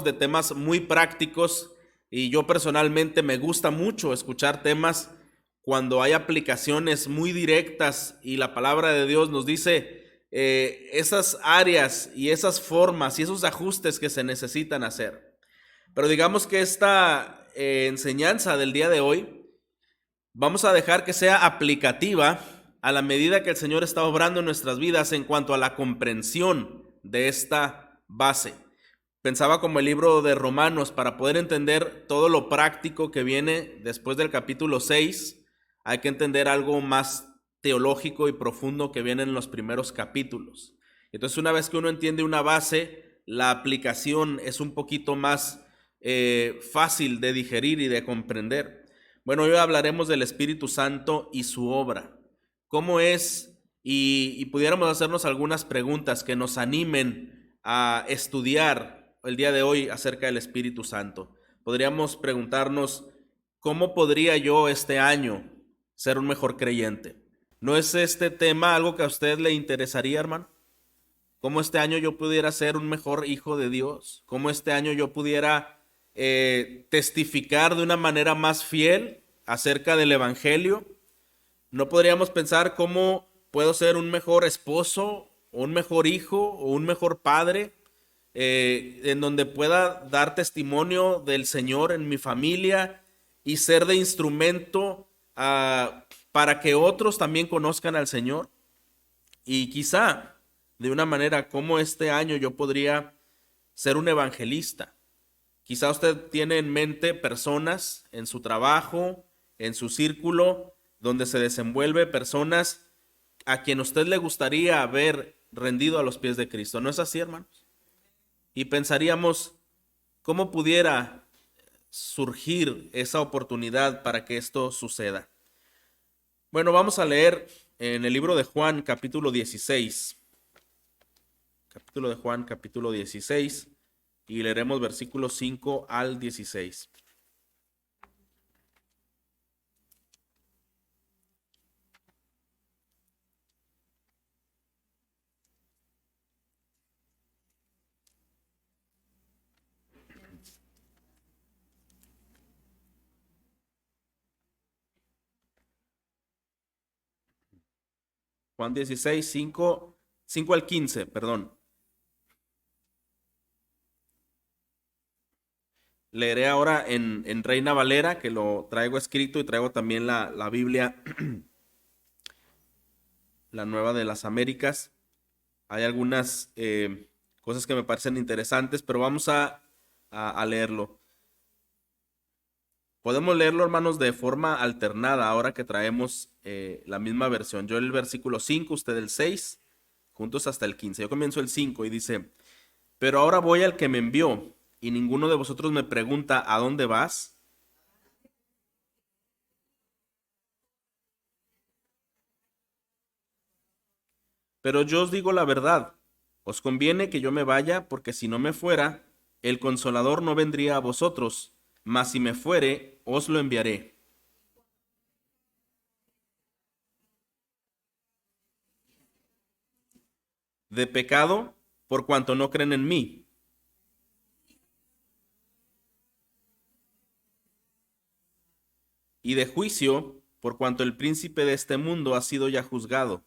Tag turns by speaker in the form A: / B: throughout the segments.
A: de temas muy prácticos y yo personalmente me gusta mucho escuchar temas cuando hay aplicaciones muy directas y la palabra de Dios nos dice esas áreas y esas formas y esos ajustes que se necesitan hacer. Pero digamos que esta enseñanza del día de hoy vamos a dejar que sea aplicativa a la medida que el Señor está obrando en nuestras vidas en cuanto a la comprensión de esta base. Pensaba como el libro de Romanos, para poder entender todo lo práctico que viene después del capítulo 6, hay que entender algo más teológico y profundo que viene en los primeros capítulos. Entonces, una vez que uno entiende una base, la aplicación es un poquito más fácil de digerir y de comprender. Bueno, hoy hablaremos del Espíritu Santo y su obra. ¿Cómo es? Y pudiéramos hacernos algunas preguntas que nos animen a estudiar el día de hoy acerca del Espíritu Santo. Podríamos preguntarnos, ¿cómo podría yo este año ser un mejor creyente? ¿No es este tema algo que a usted le interesaría, hermano? ¿Cómo este año yo pudiera ser un mejor hijo de Dios? ¿Cómo este año yo pudiera testificar de una manera más fiel acerca del Evangelio? ¿No podríamos pensar cómo puedo ser un mejor esposo, o un mejor hijo, o un mejor padre? En donde pueda dar testimonio del Señor en mi familia y ser de instrumento para que otros también conozcan al Señor. Y quizá de una manera como este año yo podría ser un evangelista. Quizá usted tiene en mente personas en su trabajo, en su círculo, donde se desenvuelve, personas a quien usted le gustaría ver rendido a los pies de Cristo. ¿No es así, hermanos? Y pensaríamos, ¿cómo pudiera surgir esa oportunidad para que esto suceda? Bueno, vamos a leer en el libro de Juan, capítulo 16. Capítulo de Juan, capítulo 16, y leeremos versículos 5 al 16. Juan 16, 5 al 15, perdón. Leeré ahora en Reina Valera, que lo traigo escrito, y traigo también la Biblia, la Nueva de las Américas. Hay algunas cosas que me parecen interesantes, pero vamos a leerlo. Podemos leerlo, hermanos, de forma alternada, ahora que traemos la misma versión. Yo el versículo 5, usted el 6, juntos hasta el 15. Yo comienzo el 5 y dice: pero ahora voy al que me envió, y ninguno de vosotros me pregunta, ¿a dónde vas? Pero yo os digo la verdad, os conviene que yo me vaya, porque si no me fuera, el Consolador no vendría a vosotros, mas si me fuere, os lo enviaré. De pecado, por cuanto no creen en mí, y de juicio, por cuanto el príncipe de este mundo ha sido ya juzgado.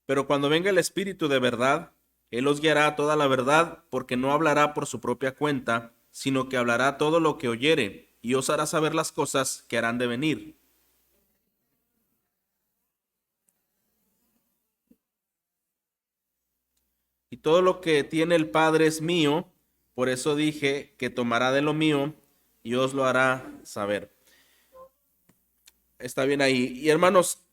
A: Pero cuando venga el Espíritu de verdad, Él os guiará a toda la verdad, porque no hablará por su propia cuenta, sino que hablará todo lo que oyere, y os hará saber las cosas que harán de venir. Y todo lo que tiene el Padre es mío, por eso dije que tomará de lo mío y os lo hará saber. Está bien ahí. Y hermanos,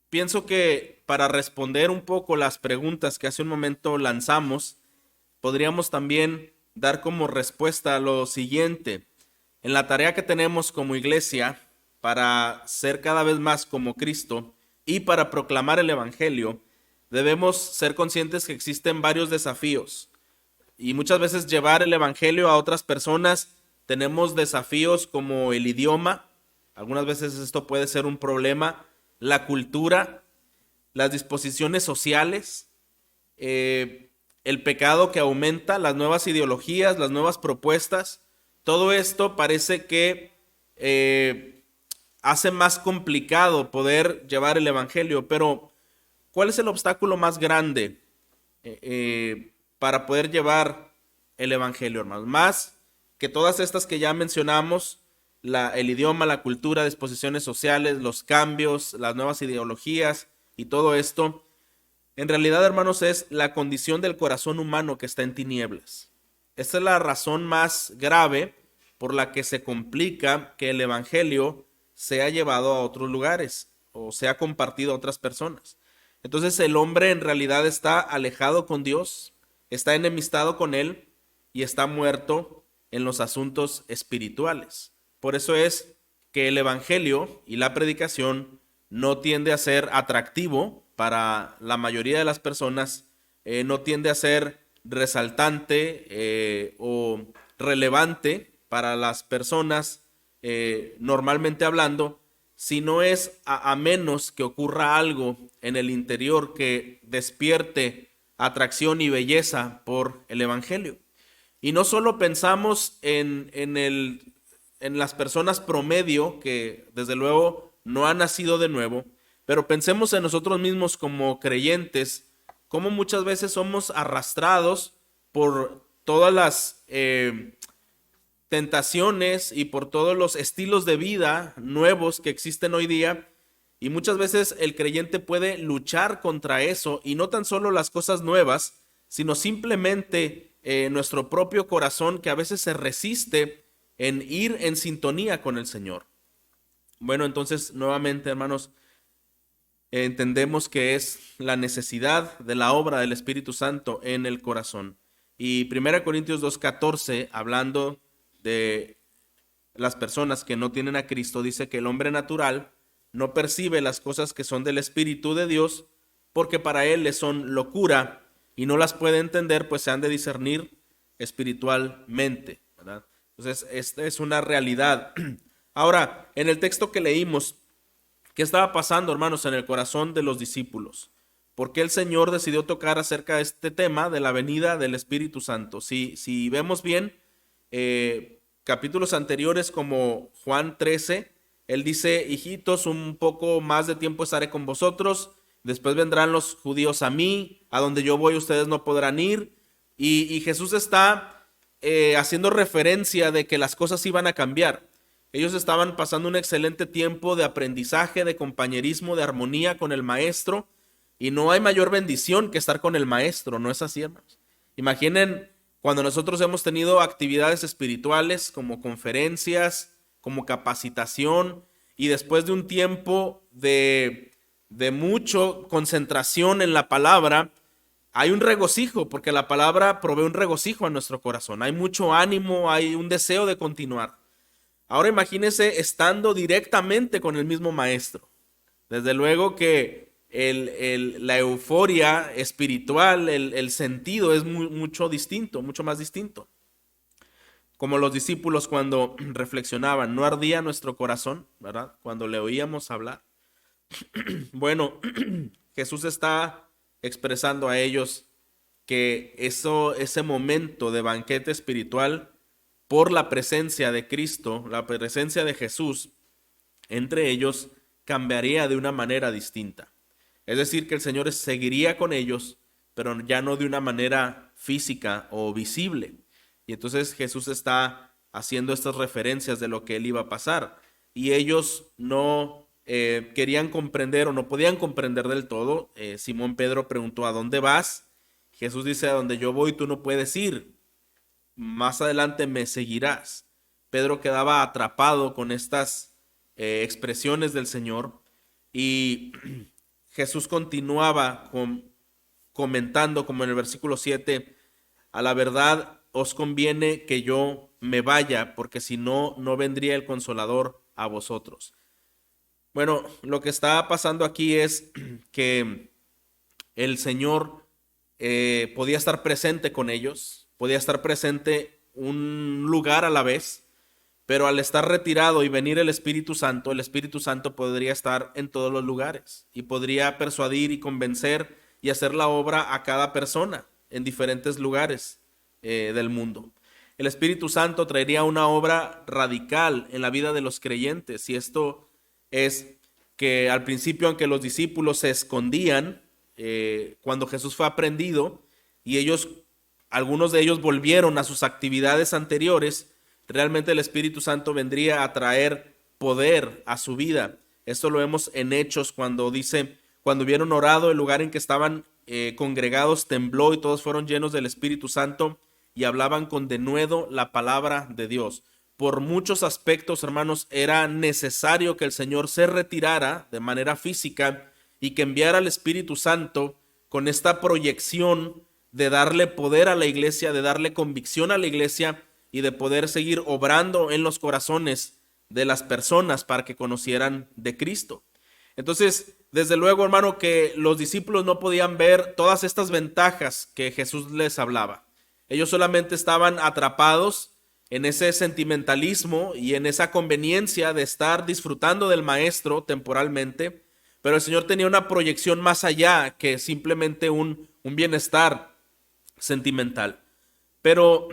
A: pienso que para responder un poco las preguntas que hace un momento lanzamos, podríamos también dar como respuesta a lo siguiente. En la tarea que tenemos como iglesia para ser cada vez más como Cristo y para proclamar el Evangelio, debemos ser conscientes que existen varios desafíos. Y muchas veces llevar el Evangelio a otras personas, tenemos desafíos como el idioma. Algunas veces esto puede ser un problema. La cultura, las disposiciones sociales, el pecado que aumenta, las nuevas ideologías, las nuevas propuestas. Todo esto parece que hace más complicado poder llevar el evangelio, pero ¿cuál es el obstáculo más grande para poder llevar el evangelio, hermanos? Más que todas estas que ya mencionamos, el idioma, la cultura, disposiciones sociales, los cambios, las nuevas ideologías y todo esto, en realidad, hermanos, es la condición del corazón humano que está en tinieblas. Esta es la razón más grave por la que se complica que el evangelio sea llevado a otros lugares o sea compartido a otras personas. Entonces el hombre en realidad está alejado con Dios, está enemistado con Él y está muerto en los asuntos espirituales. Por eso es que el evangelio y la predicación no tiende a ser atractivo para la mayoría de las personas, no tiende a ser resaltante o relevante para las personas normalmente hablando, si no es a menos que ocurra algo en el interior que despierte atracción y belleza por el evangelio. Y no solo pensamos en las personas promedio, que desde luego no han nacido de nuevo, pero pensemos en nosotros mismos como creyentes, cómo muchas veces somos arrastrados por todas las tentaciones y por todos los estilos de vida nuevos que existen hoy día. Y muchas veces el creyente puede luchar contra eso, y no tan solo las cosas nuevas, sino simplemente nuestro propio corazón, que a veces se resiste en ir en sintonía con el Señor. Bueno, entonces nuevamente, hermanos, entendemos que es la necesidad de la obra del Espíritu Santo en el corazón. Y 1 Corintios 2:14, hablando de las personas que no tienen a Cristo, dice que el hombre natural no percibe las cosas que son del Espíritu de Dios, porque para él le son locura y no las puede entender, pues se han de discernir espiritualmente, ¿verdad? Entonces, esta es una realidad. Ahora, en el texto que leímos, ¿qué estaba pasando, hermanos, en el corazón de los discípulos? ¿Por qué el Señor decidió tocar acerca de este tema de la venida del Espíritu Santo? Si vemos bien, capítulos anteriores como Juan 13, él dice: hijitos, un poco más de tiempo estaré con vosotros, después vendrán los judíos a mí, a donde yo voy ustedes no podrán ir. Y Jesús está haciendo referencia de que las cosas iban a cambiar. Ellos estaban pasando un excelente tiempo de aprendizaje, de compañerismo, de armonía con el maestro, y no hay mayor bendición que estar con el maestro, ¿no es así, hermanos? Imaginen cuando nosotros hemos tenido actividades espirituales como conferencias, como capacitación, y después de un tiempo de mucho concentración en la palabra, hay un regocijo, porque la palabra provee un regocijo a nuestro corazón. Hay mucho ánimo, hay un deseo de continuar. Ahora imagínense estando directamente con el mismo maestro. Desde luego que la euforia espiritual, el sentido es mucho distinto, mucho más distinto. Como los discípulos cuando reflexionaban, ¿no ardía nuestro corazón, verdad? Cuando le oíamos hablar. Bueno, Jesús está expresando a ellos que ese momento de banquete espiritual, por la presencia de Cristo, la presencia de Jesús entre ellos, cambiaría de una manera distinta. Es decir, que el Señor seguiría con ellos, pero ya no de una manera física o visible. Y entonces Jesús está haciendo estas referencias de lo que él iba a pasar. Y ellos no querían comprender o no podían comprender del todo. Simón Pedro preguntó: ¿a dónde vas? Jesús dice: a donde yo voy tú no puedes ir. Más adelante me seguirás. Pedro quedaba atrapado con estas expresiones del Señor, y Jesús continuaba comentando, como en el versículo 7: a la verdad os conviene que yo me vaya, porque si no, no vendría el Consolador a vosotros. Bueno, lo que está pasando aquí es que el Señor podía estar presente con ellos, podía estar presente un lugar a la vez, Pero al estar retirado y venir el Espíritu Santo podría estar en todos los lugares y podría persuadir y convencer y hacer la obra a cada persona en diferentes lugares del mundo. El Espíritu Santo traería una obra radical en la vida de los creyentes, y esto es que al principio, aunque los discípulos se escondían cuando Jesús fue aprendido y algunos de ellos volvieron a sus actividades anteriores, realmente el Espíritu Santo vendría a traer poder a su vida. Esto lo vemos en Hechos cuando dice: cuando hubieron orado, el lugar en que estaban congregados tembló y todos fueron llenos del Espíritu Santo y hablaban con denuedo la palabra de Dios. Por muchos aspectos, hermanos, era necesario que el Señor se retirara de manera física y que enviara al Espíritu Santo con esta proyección de darle poder a la iglesia, de darle convicción a la iglesia y de poder seguir obrando en los corazones de las personas para que conocieran de Cristo. Entonces, desde luego, hermano, que los discípulos no podían ver todas estas ventajas que Jesús les hablaba. Ellos solamente estaban atrapados en ese sentimentalismo y en esa conveniencia de estar disfrutando del maestro temporalmente, pero el Señor tenía una proyección más allá que simplemente un bienestar sentimental. Pero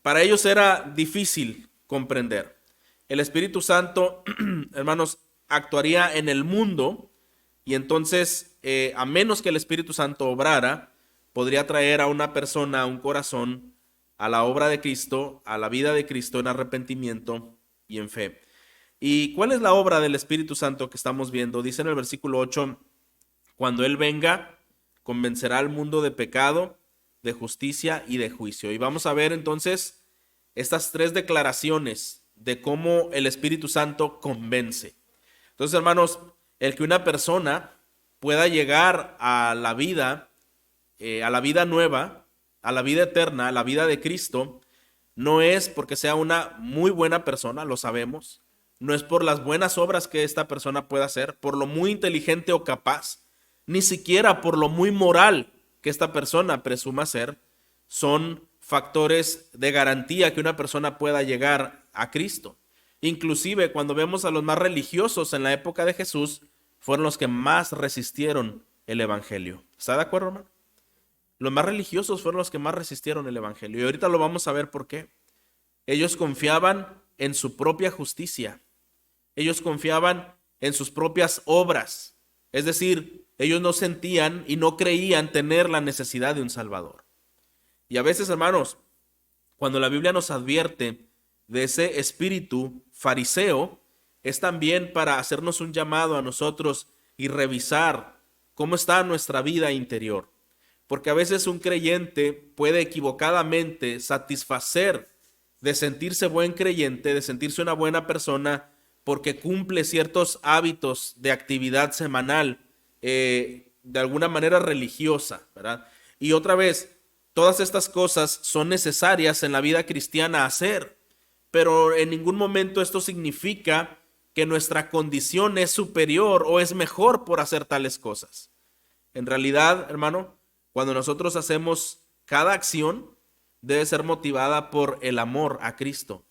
A: para ellos era difícil comprender. El Espíritu Santo, hermanos, actuaría en el mundo, y entonces, a menos que el Espíritu Santo obrara, podría traer a una persona, a un corazón, a la obra de Cristo, a la vida de Cristo en arrepentimiento y en fe. ¿Y cuál es la obra del Espíritu Santo que estamos viendo? Dice en el versículo 8, cuando Él venga, convencerá al mundo de pecado, de justicia y de juicio. Y vamos a ver entonces estas tres declaraciones de cómo el Espíritu Santo convence. Entonces, hermanos, el que una persona pueda llegar a la vida nueva, a la vida eterna, a la vida de Cristo, no es porque sea una muy buena persona, lo sabemos, no es por las buenas obras que esta persona pueda hacer, por lo muy inteligente o capaz, ni siquiera por lo muy moral que esta persona presuma ser. Son factores de garantía que una persona pueda llegar a Cristo. Inclusive cuando vemos a los más religiosos en la época de Jesús, fueron los que más resistieron el evangelio. ¿Está de acuerdo, hermano? Los más religiosos fueron los que más resistieron el evangelio. Y ahorita lo vamos a ver por qué. Ellos confiaban en su propia justicia. Ellos confiaban en sus propias obras. Es decir, ellos no sentían y no creían tener la necesidad de un Salvador. Y a veces, hermanos, cuando la Biblia nos advierte de ese espíritu fariseo, es también para hacernos un llamado a nosotros y revisar cómo está nuestra vida interior. Porque a veces un creyente puede equivocadamente satisfacer de sentirse buen creyente, de sentirse una buena persona, porque cumple ciertos hábitos de actividad semanal, de alguna manera religiosa, ¿verdad? Y otra vez, todas estas cosas son necesarias en la vida cristiana hacer, pero en ningún momento esto significa que nuestra condición es superior o es mejor por hacer tales cosas. En realidad, hermano, cuando nosotros hacemos cada acción, debe ser motivada por el amor a Cristo.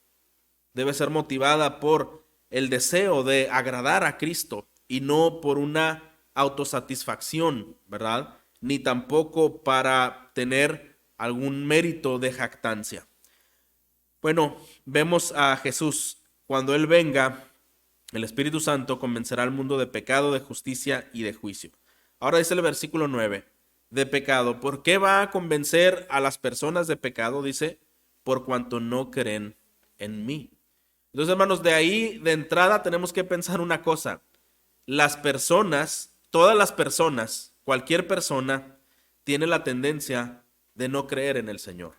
A: Debe ser motivada por el deseo de agradar a Cristo y no por una autosatisfacción, ¿verdad? Ni tampoco para tener algún mérito de jactancia. Bueno, vemos a Jesús. Cuando Él venga, el Espíritu Santo convencerá al mundo de pecado, de justicia y de juicio. Ahora dice el versículo 9, de pecado. ¿Por qué va a convencer a las personas de pecado? Dice, por cuanto no creen en mí. Entonces, hermanos, de ahí de entrada tenemos que pensar una cosa. Las personas, todas las personas, cualquier persona, tiene la tendencia de no creer en el Señor.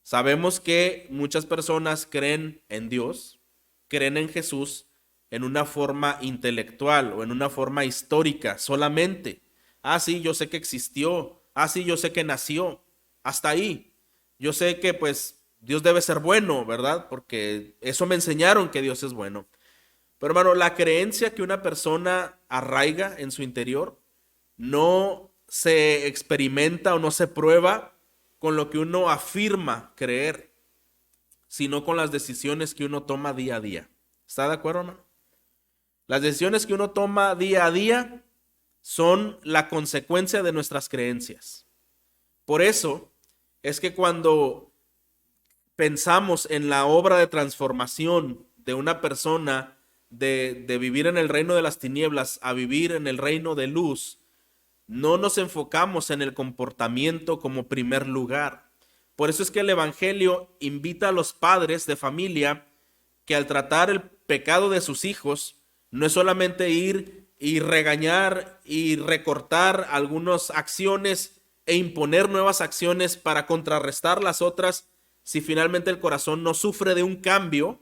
A: Sabemos que muchas personas creen en Dios, creen en Jesús en una forma intelectual o en una forma histórica solamente. Ah, sí, yo sé que existió. Ah, sí, yo sé que nació. Hasta ahí. Yo sé que pues Dios debe ser bueno, ¿verdad? Porque eso me enseñaron que Dios es bueno. Pero hermano, la creencia que una persona arraiga en su interior no se experimenta o no se prueba con lo que uno afirma creer, sino con las decisiones que uno toma día a día. ¿Está de acuerdo, hermano? Las decisiones que uno toma día a día son la consecuencia de nuestras creencias. Por eso es que cuando pensamos en la obra de transformación de una persona de vivir en el reino de las tinieblas a vivir en el reino de luz, no nos enfocamos en el comportamiento como primer lugar. Por eso es que el Evangelio invita a los padres de familia que al tratar el pecado de sus hijos, no es solamente ir y regañar y recortar algunas acciones e imponer nuevas acciones para contrarrestar las otras. Si finalmente el corazón no sufre de un cambio,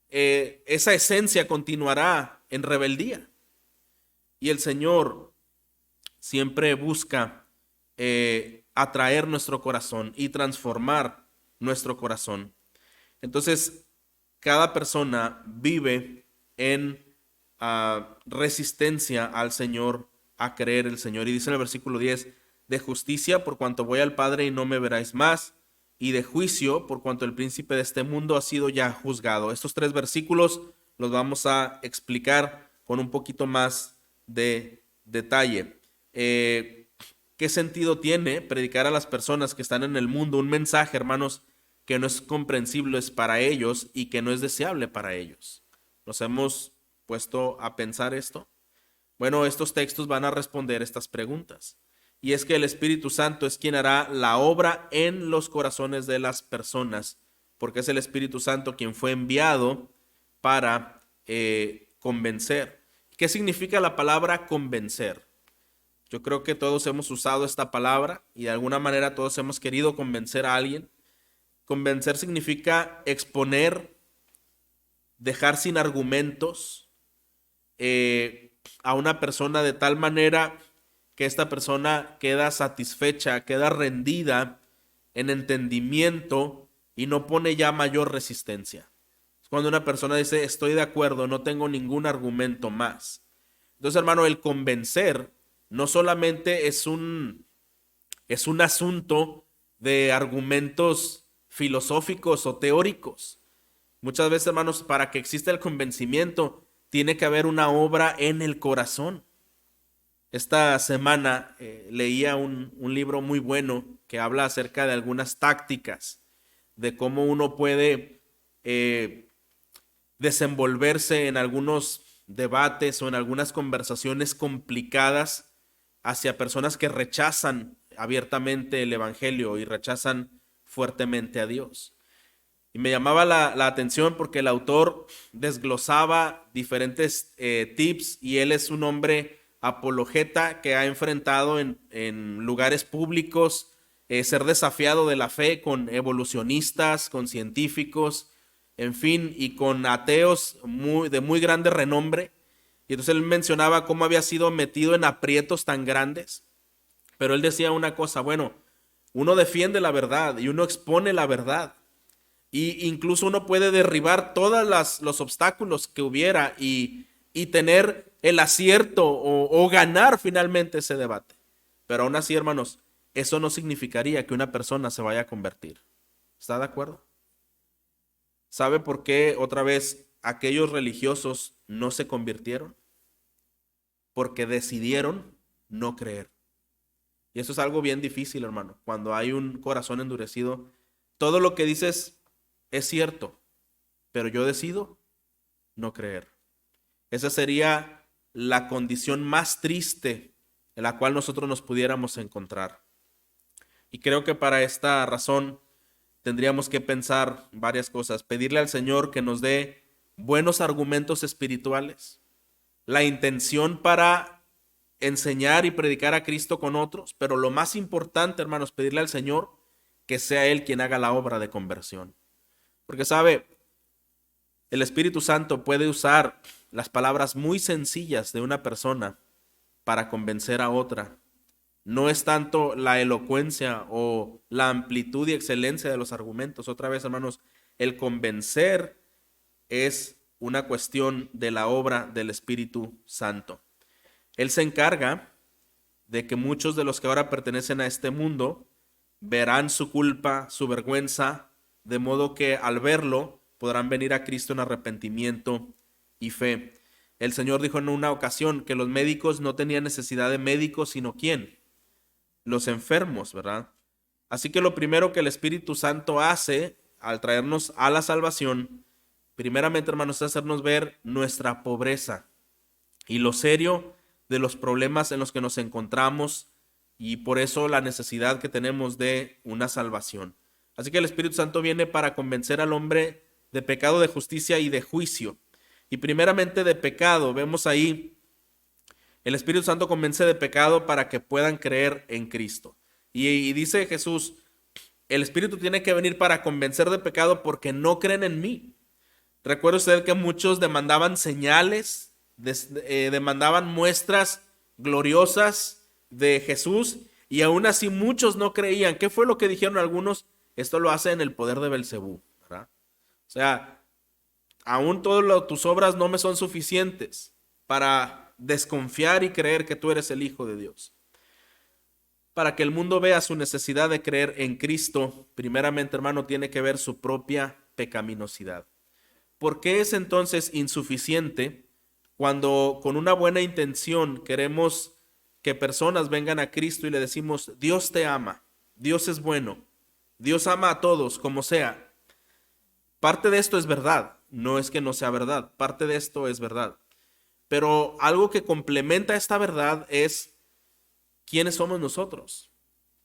A: esa esencia continuará en rebeldía. Y el Señor siempre busca atraer nuestro corazón y transformar nuestro corazón. Entonces, cada persona vive en resistencia al Señor, a creer el Señor. Y dice en el versículo 10, de justicia por cuanto voy al Padre y no me veráis más, y de juicio por cuanto el príncipe de este mundo ha sido ya juzgado. Estos 3 versículos los vamos a explicar con un poquito más de detalle. ¿Qué sentido tiene predicar a las personas que están en el mundo un mensaje, hermanos, que no es comprensible para ellos y que no es deseable para ellos? ¿Nos hemos puesto a pensar esto? Bueno, estos textos van a responder estas preguntas. Y es que el Espíritu Santo es quien hará la obra en los corazones de las personas, porque es el Espíritu Santo quien fue enviado para convencer. ¿Qué significa la palabra convencer? Yo creo que todos hemos usado esta palabra y de alguna manera todos hemos querido convencer a alguien. Convencer significa exponer, dejar sin argumentos a una persona de tal manera que esta persona queda satisfecha, queda rendida en entendimiento y no pone ya mayor resistencia. Es cuando una persona dice, estoy de acuerdo, no tengo ningún argumento más. Entonces, hermano, el convencer no solamente es un asunto de argumentos filosóficos o teóricos. Muchas veces, hermanos, para que exista el convencimiento, tiene que haber una obra en el corazón. Esta semana leía un libro muy bueno que habla acerca de algunas tácticas de cómo uno puede desenvolverse en algunos debates o en algunas conversaciones complicadas hacia personas que rechazan abiertamente el Evangelio y rechazan fuertemente a Dios. Y me llamaba la atención porque el autor desglosaba diferentes tips y él es un hombre apologeta que ha enfrentado en lugares públicos ser desafiado de la fe con evolucionistas, con científicos, en fin, y con ateos de muy grande renombre. Y entonces él mencionaba cómo había sido metido en aprietos tan grandes. Pero él decía una cosa, bueno, uno defiende la verdad y uno expone la verdad. Y incluso uno puede derribar todos los obstáculos que hubiera y tener el acierto o ganar finalmente ese debate. Pero aún así, hermanos, eso no significaría que una persona se vaya a convertir. ¿Está de acuerdo? ¿Sabe por qué otra vez aquellos religiosos no se convirtieron? Porque decidieron no creer. Y eso es algo bien difícil, hermano. Cuando hay un corazón endurecido, todo lo que dices es cierto, pero yo decido no creer. Esa sería la condición más triste en la cual nosotros nos pudiéramos encontrar. Y creo que para esta razón tendríamos que pensar varias cosas. Pedirle al Señor que nos dé buenos argumentos espirituales, la intención para enseñar y predicar a Cristo con otros, pero lo más importante, hermanos, pedirle al Señor que sea Él quien haga la obra de conversión. Porque sabe, el Espíritu Santo puede usar las palabras muy sencillas de una persona para convencer a otra. No es tanto la elocuencia o la amplitud y excelencia de los argumentos. Otra vez, hermanos, el convencer es una cuestión de la obra del Espíritu Santo. Él se encarga de que muchos de los que ahora pertenecen a este mundo verán su culpa, su vergüenza, de modo que al verlo podrán venir a Cristo en arrepentimiento y fe. El Señor dijo en una ocasión que los médicos no tenían necesidad de médicos, sino ¿quién? Los enfermos, ¿verdad? Así que lo primero que el Espíritu Santo hace al traernos a la salvación, primeramente, hermanos, es hacernos ver nuestra pobreza y lo serio de los problemas en los que nos encontramos y por eso la necesidad que tenemos de una salvación. Así que el Espíritu Santo viene para convencer al hombre de pecado, de justicia y de juicio. Y primeramente de pecado, vemos ahí, el Espíritu Santo convence de pecado para que puedan creer en Cristo. Y dice Jesús, el Espíritu tiene que venir para convencer de pecado porque no creen en mí. Recuerda usted que muchos demandaban señales, demandaban muestras gloriosas de Jesús y aún así muchos no creían. ¿Qué fue lo que dijeron algunos? Esto lo hace en el poder de Belcebú, ¿verdad? O sea, aún todas tus obras no me son suficientes para desconfiar y creer que tú eres el Hijo de Dios. Para que el mundo vea su necesidad de creer en Cristo, primeramente, hermano, tiene que ver su propia pecaminosidad. ¿Por qué es entonces insuficiente cuando con una buena intención queremos que personas vengan a Cristo y le decimos, Dios te ama, Dios es bueno, Dios ama a todos, como sea? Parte de esto es verdad, no es que no sea verdad, parte de esto es verdad. Pero algo que complementa esta verdad es quiénes somos nosotros.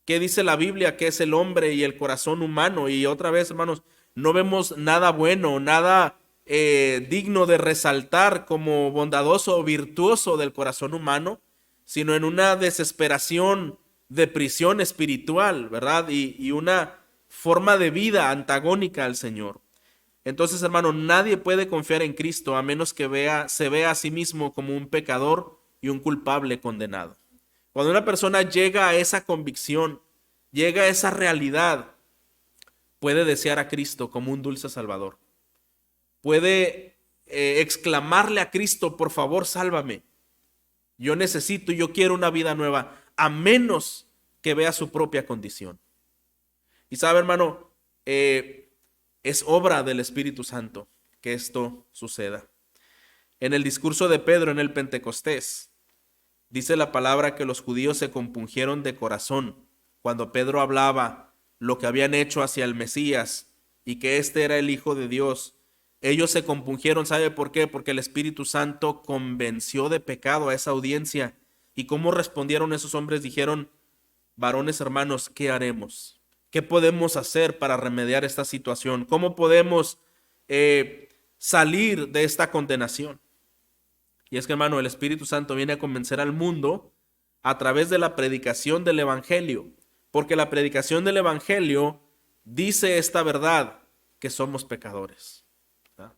A: ¿Qué dice la Biblia que es el hombre y el corazón humano? Y otra vez, hermanos, no vemos nada bueno, nada digno de resaltar como bondadoso o virtuoso del corazón humano, sino en una desesperación de prisión espiritual, ¿verdad? Y una forma de vida antagónica al Señor. Entonces, hermano, nadie puede confiar en Cristo a menos que se vea a sí mismo como un pecador y un culpable condenado. Cuando una persona llega a esa convicción, llega a esa realidad, puede desear a Cristo como un dulce Salvador. Puede exclamarle a Cristo, por favor, sálvame. Yo necesito, yo quiero una vida nueva, a menos que vea su propia condición. Y sabe, hermano, es obra del Espíritu Santo que esto suceda. En el discurso de Pedro en el Pentecostés, dice la palabra que los judíos se compungieron de corazón cuando Pedro hablaba lo que habían hecho hacia el Mesías y que este era el Hijo de Dios. Ellos se compungieron, ¿sabe por qué? Porque el Espíritu Santo convenció de pecado a esa audiencia. ¿Y cómo respondieron esos hombres? Dijeron, varones hermanos, ¿qué haremos? ¿Qué podemos hacer para remediar esta situación? ¿Cómo podemos salir de esta condenación? Y es que, hermano, el Espíritu Santo viene a convencer al mundo a través de la predicación del Evangelio, porque la predicación del Evangelio dice esta verdad, que somos pecadores. ¿Verdad?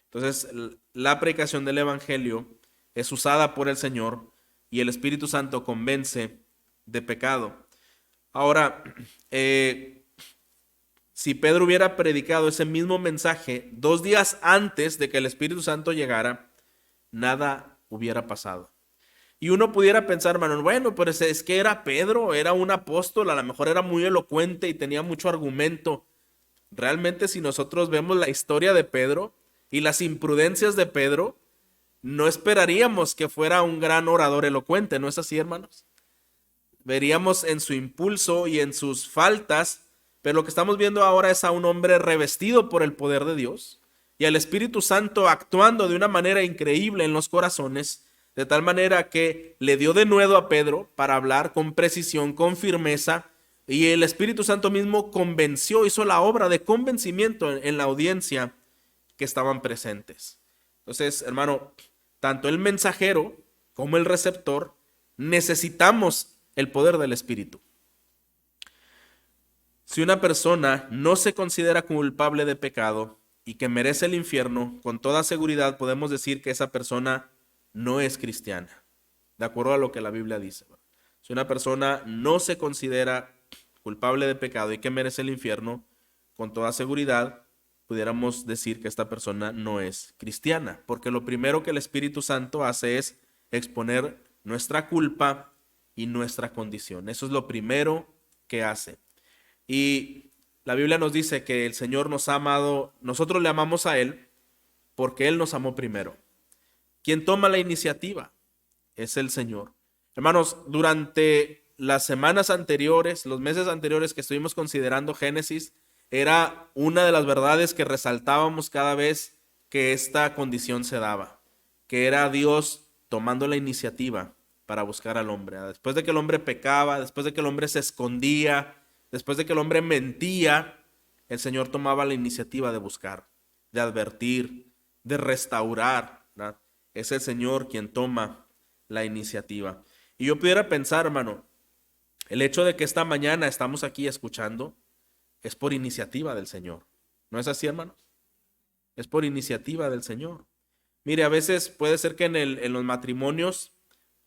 A: Entonces, la predicación del Evangelio es usada por el Señor y el Espíritu Santo convence de pecado. Ahora, si Pedro hubiera predicado ese mismo mensaje 2 días antes de que el Espíritu Santo llegara, nada hubiera pasado. Y uno pudiera pensar, hermano, bueno, pues es que era Pedro, era un apóstol, a lo mejor era muy elocuente y tenía mucho argumento. Realmente, si nosotros vemos la historia de Pedro y las imprudencias de Pedro, no esperaríamos que fuera un gran orador elocuente, ¿no es así, hermanos? Veríamos en su impulso y en sus faltas, pero lo que estamos viendo ahora es a un hombre revestido por el poder de Dios y al Espíritu Santo actuando de una manera increíble en los corazones, de tal manera que le dio de nuevo a Pedro para hablar con precisión, con firmeza, y el Espíritu Santo mismo convenció, hizo la obra de convencimiento en la audiencia que estaban presentes. Entonces, hermano, tanto el mensajero como el receptor necesitamos el poder del Espíritu. Si una persona no se considera culpable de pecado y que merece el infierno, con toda seguridad podemos decir que esa persona no es cristiana, de acuerdo a lo que la Biblia dice. Si una persona no se considera culpable de pecado y que merece el infierno, con toda seguridad pudiéramos decir que esta persona no es cristiana, porque lo primero que el Espíritu Santo hace es exponer nuestra culpa y nuestra condición. Eso es lo primero que hace. Y La Biblia nos dice que el Señor nos ha amado, nosotros le amamos a Él porque Él nos amó primero. Quien toma la iniciativa es el Señor. Hermanos, durante las semanas anteriores, los meses anteriores que estuvimos considerando Génesis, era una de las verdades que resaltábamos cada vez que esta condición se daba, que era Dios tomando la iniciativa para buscar al hombre. Después de que el hombre pecaba, después de que el hombre se escondía, después de que el hombre mentía, el Señor tomaba la iniciativa de buscar, de advertir, de restaurar, ¿verdad? Es el Señor quien toma la iniciativa. Y yo pudiera pensar, hermano, el hecho de que esta mañana estamos aquí escuchando es por iniciativa del Señor. ¿No es así, hermanos? Es por iniciativa del Señor. Mire, a veces puede ser que en los matrimonios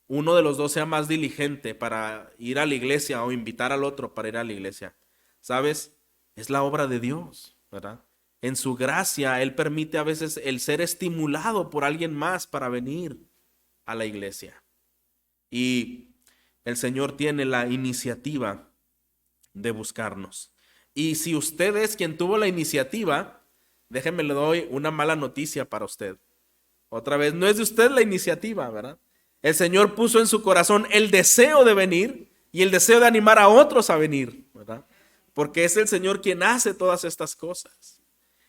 A: uno de los dos sea más diligente para ir a la iglesia o invitar al otro para ir a la iglesia. ¿Sabes? Es la obra de Dios, ¿verdad? En su gracia, Él permite a veces el ser estimulado por alguien más para venir a la iglesia. Y el Señor tiene la iniciativa de buscarnos. Y si usted es quien tuvo la iniciativa, déjeme le doy una mala noticia para usted. Otra vez, no es de usted la iniciativa, ¿verdad? El Señor puso en su corazón el deseo de venir y el deseo de animar a otros a venir, ¿verdad? Porque es el Señor quien hace todas estas cosas.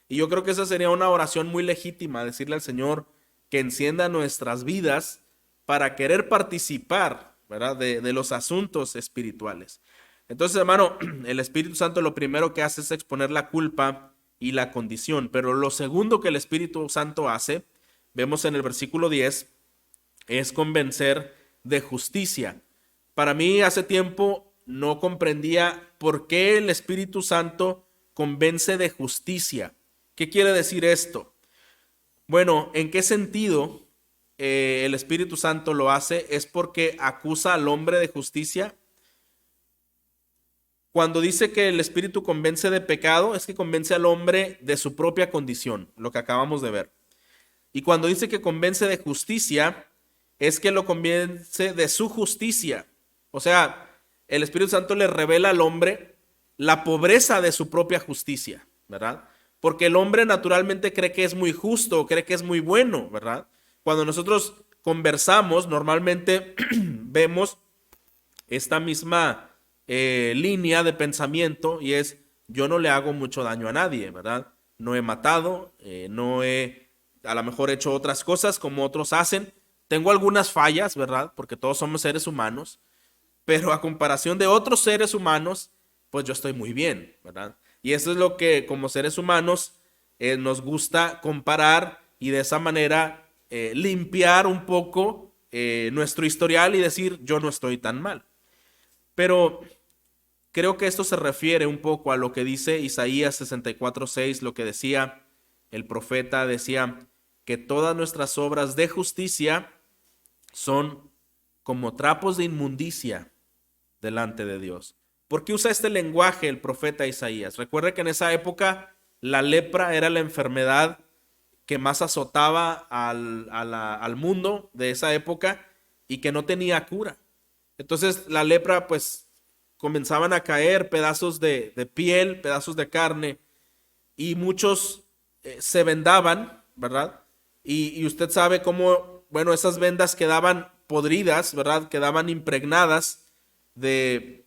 A: Y yo creo que esa sería una oración muy legítima, decirle al Señor que encienda nuestras vidas para querer participar, ¿verdad? De los asuntos espirituales. Entonces, hermano, el Espíritu Santo lo primero que hace es exponer la culpa y la condición, pero lo segundo que el Espíritu Santo hace, vemos en el versículo 10, es convencer de justicia. Para mí hace tiempo no comprendía por qué el Espíritu Santo convence de justicia. ¿Qué quiere decir esto? Bueno, ¿en qué sentido el Espíritu Santo lo hace? Es porque acusa al hombre de justicia. Cuando dice que el Espíritu convence de pecado, es que convence al hombre de su propia condición, lo que acabamos de ver. Y cuando dice que convence de justicia, es que lo convence de su justicia. O sea, el Espíritu Santo le revela al hombre la pobreza de su propia justicia, ¿verdad? Porque el hombre naturalmente cree que es muy justo, cree que es muy bueno, ¿verdad? Cuando nosotros conversamos, normalmente vemos esta misma línea de pensamiento y es: yo no le hago mucho daño a nadie, ¿verdad? No he matado, no he a lo mejor hecho otras cosas como otros hacen. Tengo algunas fallas, ¿verdad? Porque todos somos seres humanos, pero a comparación de otros seres humanos, pues yo estoy muy bien, ¿verdad? Y eso es lo que como seres humanos nos gusta comparar y de esa manera limpiar un poco nuestro historial y decir: yo no estoy tan mal. Pero creo que esto se refiere un poco a lo que dice Isaías 64:6, lo que decía el profeta, decía que todas nuestras obras de justicia son como trapos de inmundicia delante de Dios. ¿Por qué usa este lenguaje el profeta Isaías? Recuerde que en esa época la lepra era la enfermedad que más azotaba al mundo de esa época y que no tenía cura. Entonces la lepra, pues comenzaban a caer pedazos de piel, pedazos de carne, y muchos se vendaban, ¿verdad? Y usted sabe cómo, bueno, esas vendas quedaban podridas, ¿verdad? Quedaban impregnadas de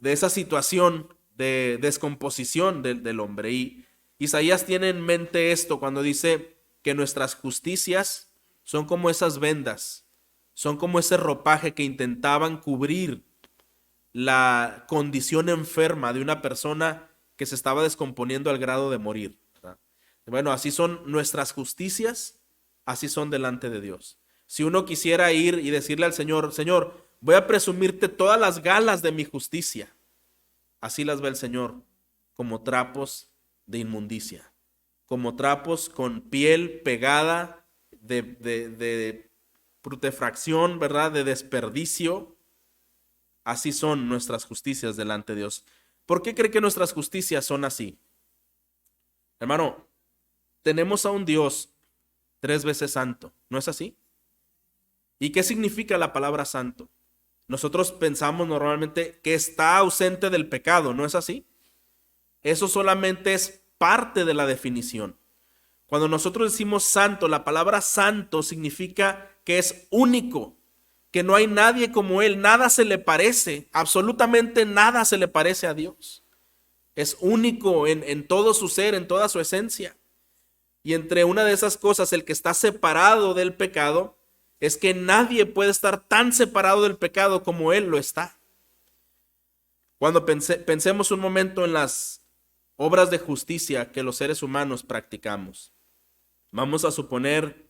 A: esa situación de descomposición del hombre. Y Isaías tiene en mente esto cuando dice que nuestras justicias son como esas vendas, son como ese ropaje que intentaban cubrir la condición enferma de una persona que se estaba descomponiendo al grado de morir, ¿verdad? Bueno, así son nuestras justicias, así son delante de Dios. Si uno quisiera ir y decirle al Señor: Señor, voy a presumirte todas las galas de mi justicia, así las ve el Señor, como trapos de inmundicia, como trapos con piel pegada de putrefacción, ¿verdad? De desperdicio. Así son nuestras justicias delante de Dios. ¿Por qué cree que nuestras justicias son así? Hermano, tenemos a un Dios 3 veces santo, ¿no es así? ¿Y qué significa la palabra santo? Nosotros pensamos normalmente que está ausente del pecado, ¿no es así? Eso solamente es parte de la definición. Cuando nosotros decimos santo, la palabra santo significa que es único, que no hay nadie como Él, nada se le parece, absolutamente nada se le parece a Dios. Es único en todo su ser, en toda su esencia. Y entre una de esas cosas, el que está separado del pecado, es que nadie puede estar tan separado del pecado como Él lo está. Cuando pensemos un momento en las obras de justicia que los seres humanos practicamos, vamos a suponer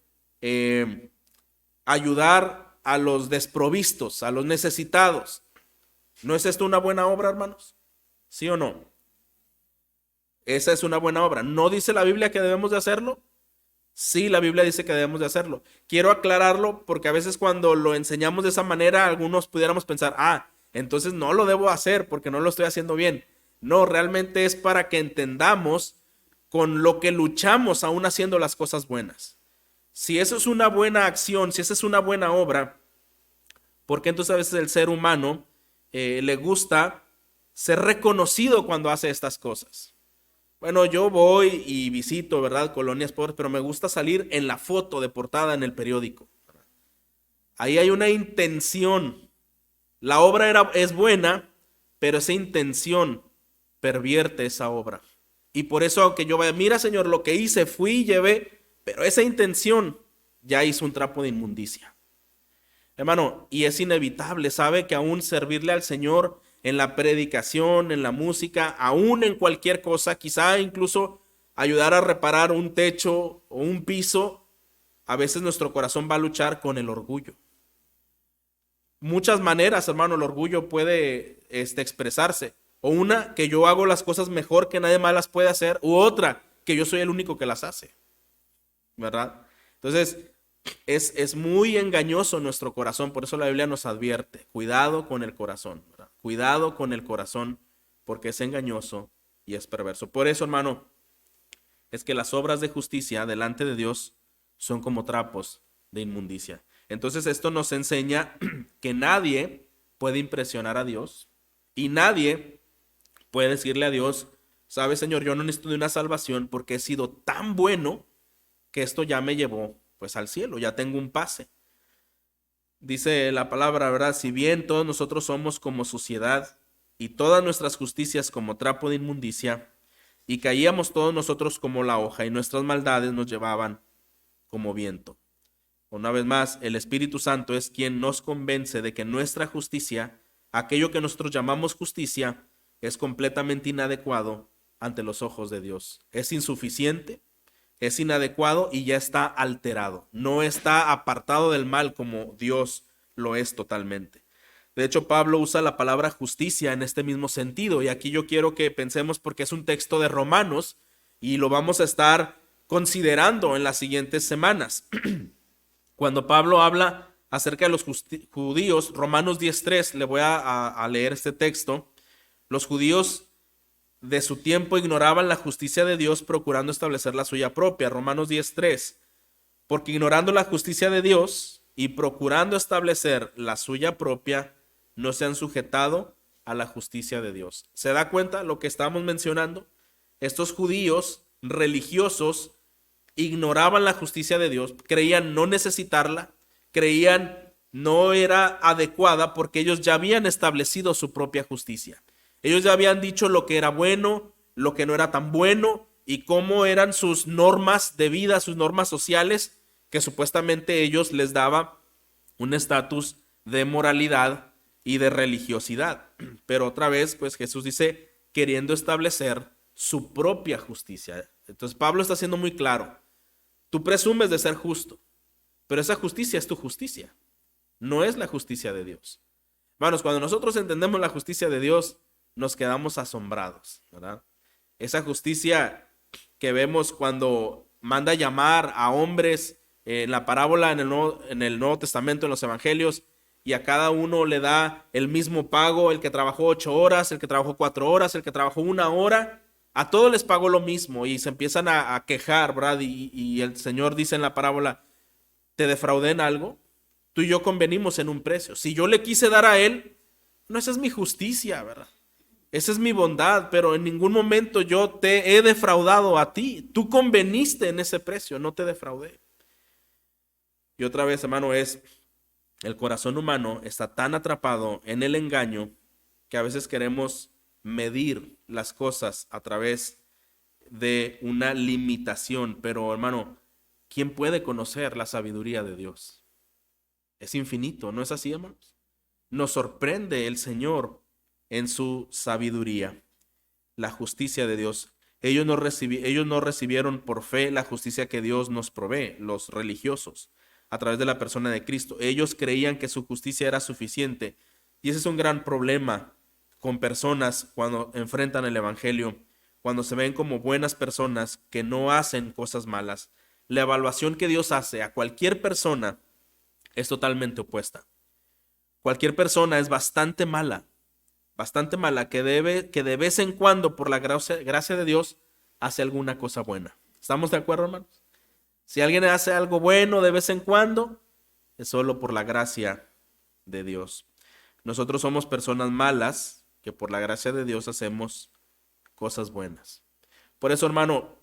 A: ayudar a los desprovistos, a los necesitados. ¿No es esto una buena obra, hermanos? ¿Sí o no? Esa es una buena obra. ¿No dice la Biblia que debemos de hacerlo? Sí, la Biblia dice que debemos de hacerlo. Quiero aclararlo porque a veces cuando lo enseñamos de esa manera, algunos pudiéramos pensar, entonces no lo debo hacer porque no lo estoy haciendo bien. No, realmente es para que entendamos con lo que luchamos aún haciendo las cosas buenas. Si eso es una buena acción, si esa es una buena obra, porque entonces a veces el ser humano le gusta ser reconocido cuando hace estas cosas. Bueno, yo voy y visito, ¿verdad?, colonias pobres, pero me gusta salir en la foto de portada en el periódico. Ahí hay una intención. La obra es buena, pero esa intención pervierte esa obra. Y por eso, aunque yo vaya, mira, Señor, lo que hice, fui y llevé, pero esa intención ya hizo un trapo de inmundicia. Hermano, y es inevitable, sabe que aún servirle al Señor en la predicación, en la música, aún en cualquier cosa, quizá incluso ayudar a reparar un techo o un piso, a veces nuestro corazón va a luchar con el orgullo. Muchas maneras, hermano, el orgullo puede expresarse. O una, que yo hago las cosas mejor que nadie más las puede hacer, u otra, que yo soy el único que las hace, ¿verdad? Entonces, es muy engañoso nuestro corazón, por eso la Biblia nos advierte, cuidado con el corazón, ¿verdad? Cuidado con el corazón, porque es engañoso y es perverso. Por eso, hermano, es que las obras de justicia delante de Dios son como trapos de inmundicia. Entonces esto nos enseña que nadie puede impresionar a Dios y nadie puede decirle a Dios, sabe, Señor, yo no necesito de una salvación porque he sido tan bueno que esto ya me llevó pues al cielo, ya tengo un pase. Dice la palabra, ¿verdad? Si bien todos nosotros somos como suciedad y todas nuestras justicias como trapo de inmundicia, y caíamos todos nosotros como la hoja y nuestras maldades nos llevaban como viento. Una vez más, el Espíritu Santo es quien nos convence de que nuestra justicia, aquello que nosotros llamamos justicia, es completamente inadecuado ante los ojos de Dios. Es insuficiente, es inadecuado y ya está alterado. No está apartado del mal como Dios lo es totalmente. De hecho, Pablo usa la palabra justicia en este mismo sentido. Y aquí yo quiero que pensemos porque es un texto de Romanos y lo vamos a estar considerando en las siguientes semanas. Cuando Pablo habla acerca de los judíos, Romanos 10:3, le voy a leer este texto. Los judíos de su tiempo ignoraban la justicia de Dios procurando establecer la suya propia. Romanos 10:3. Porque ignorando la justicia de Dios y procurando establecer la suya propia, no se han sujetado a la justicia de Dios. ¿Se da cuenta lo que estamos mencionando? Estos judíos religiosos ignoraban la justicia de Dios, creían no necesitarla, creían no era adecuada porque ellos ya habían establecido su propia justicia. Ellos ya habían dicho lo que era bueno, lo que no era tan bueno y cómo eran sus normas de vida, sus normas sociales, que supuestamente ellos les daba un estatus de moralidad y de religiosidad. Pero otra vez, pues Jesús dice, queriendo establecer su propia justicia. Entonces Pablo está siendo muy claro. Tú presumes de ser justo, pero esa justicia es tu justicia, no es la justicia de Dios. Hermanos, cuando nosotros entendemos la justicia de Dios, nos quedamos asombrados, ¿verdad? Esa justicia que vemos cuando manda llamar a hombres en la parábola en el Nuevo Testamento, en los Evangelios, y a cada uno le da el mismo pago, el que trabajó 8 horas, el que trabajó 4 horas, el que trabajó 1 hora, a todos les pagó lo mismo y se empiezan a quejar, ¿verdad? Y el Señor dice en la parábola, ¿te defraudé en algo? Tú y yo convenimos en un precio. Si yo le quise dar a él, no, esa es mi justicia, ¿verdad? Esa es mi bondad, pero en ningún momento yo te he defraudado a ti. Tú conveniste en ese precio, no te defraudé. Y otra vez, hermano, el corazón humano está tan atrapado en el engaño que a veces queremos medir las cosas a través de una limitación. Pero, hermano, ¿quién puede conocer la sabiduría de Dios? Es infinito, ¿no es así, hermanos? Nos sorprende el Señor en su sabiduría, la justicia de Dios. Ellos no recibieron por fe la justicia que Dios nos provee, los religiosos, a través de la persona de Cristo. Ellos creían que su justicia era suficiente. Y ese es un gran problema con personas cuando enfrentan el Evangelio, cuando se ven como buenas personas que no hacen cosas malas. La evaluación que Dios hace a cualquier persona es totalmente opuesta. Cualquier persona es bastante mala, que de vez en cuando, por la gracia de Dios, hace alguna cosa buena. ¿Estamos de acuerdo, hermanos? Si alguien hace algo bueno de vez en cuando, es solo por la gracia de Dios. Nosotros somos personas malas que por la gracia de Dios hacemos cosas buenas. Por eso, hermano,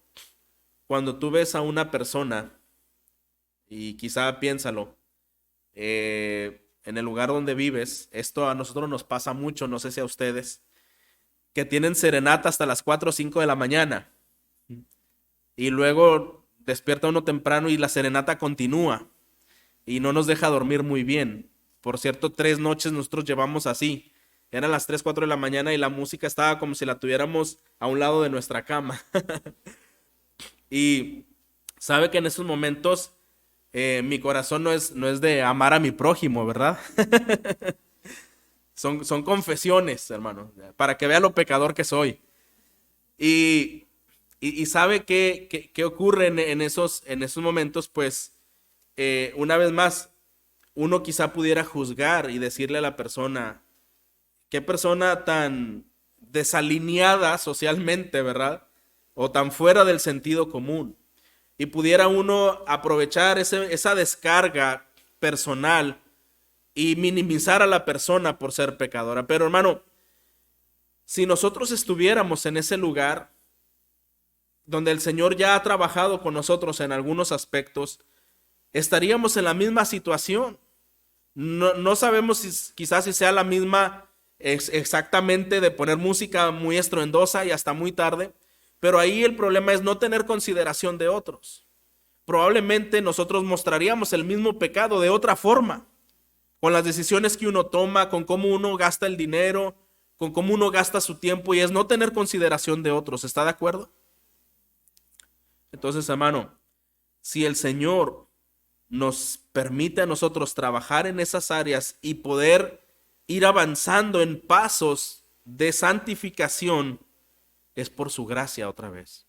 A: cuando tú ves a una persona, y quizá piénsalo, en el lugar donde vives, esto a nosotros nos pasa mucho, no sé si a ustedes, que tienen serenata hasta las 4 o 5 de la mañana y luego despierta uno temprano y la serenata continúa y no nos deja dormir muy bien. Por cierto, 3 noches nosotros llevamos así. Eran las 3, 4 de la mañana y la música estaba como si la tuviéramos a un lado de nuestra cama. Y sabe que en esos momentos mi corazón no es de amar a mi prójimo, ¿verdad? Son confesiones, hermano, para que vea lo pecador que soy. Y sabe qué ocurre en esos momentos, pues una vez más, uno quizá pudiera juzgar y decirle a la persona, qué persona tan desalineada socialmente, ¿verdad? O tan fuera del sentido común. Y pudiera uno aprovechar esa descarga personal y minimizar a la persona por ser pecadora. Pero hermano, si nosotros estuviéramos en ese lugar donde el Señor ya ha trabajado con nosotros en algunos aspectos, estaríamos en la misma situación. No sabemos quizás si sea la misma exactamente de poner música muy estruendosa y hasta muy tarde, pero ahí el problema es no tener consideración de otros. Probablemente nosotros mostraríamos el mismo pecado de otra forma, con las decisiones que uno toma, con cómo uno gasta el dinero, con cómo uno gasta su tiempo, y es no tener consideración de otros. ¿Está de acuerdo? Entonces, hermano, si el Señor nos permite a nosotros trabajar en esas áreas y poder ir avanzando en pasos de santificación, es por su gracia otra vez.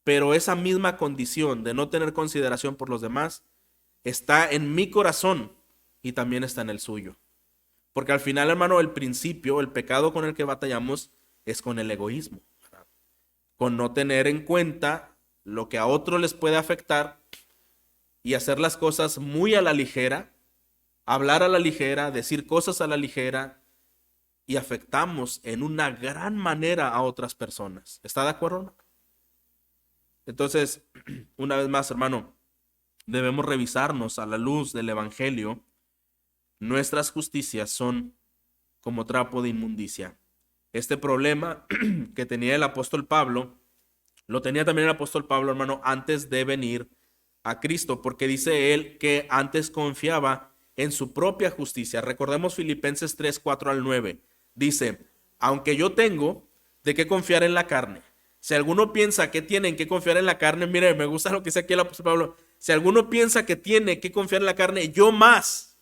A: Pero esa misma condición de no tener consideración por los demás está en mi corazón y también está en el suyo. Porque al final, hermano, el principio, el pecado con el que batallamos es con el egoísmo, ¿verdad? Con no tener en cuenta lo que a otros les puede afectar y hacer las cosas muy a la ligera, hablar a la ligera, decir cosas a la ligera, y afectamos en una gran manera a otras personas. ¿Está de acuerdo? Entonces, una vez más, hermano, debemos revisarnos a la luz del Evangelio. Nuestras justicias son como trapo de inmundicia. Este problema que tenía el apóstol Pablo, lo tenía también el apóstol Pablo, hermano, antes de venir a Cristo, porque dice él que antes confiaba en su propia justicia. Recordemos Filipenses 3, 4 al 9. Dice, aunque yo tengo de qué confiar en la carne. Si alguno piensa que tienen que confiar en la carne, mire, me gusta lo que dice aquí el apóstol Pablo. Si alguno piensa que tiene que confiar en la carne, yo más.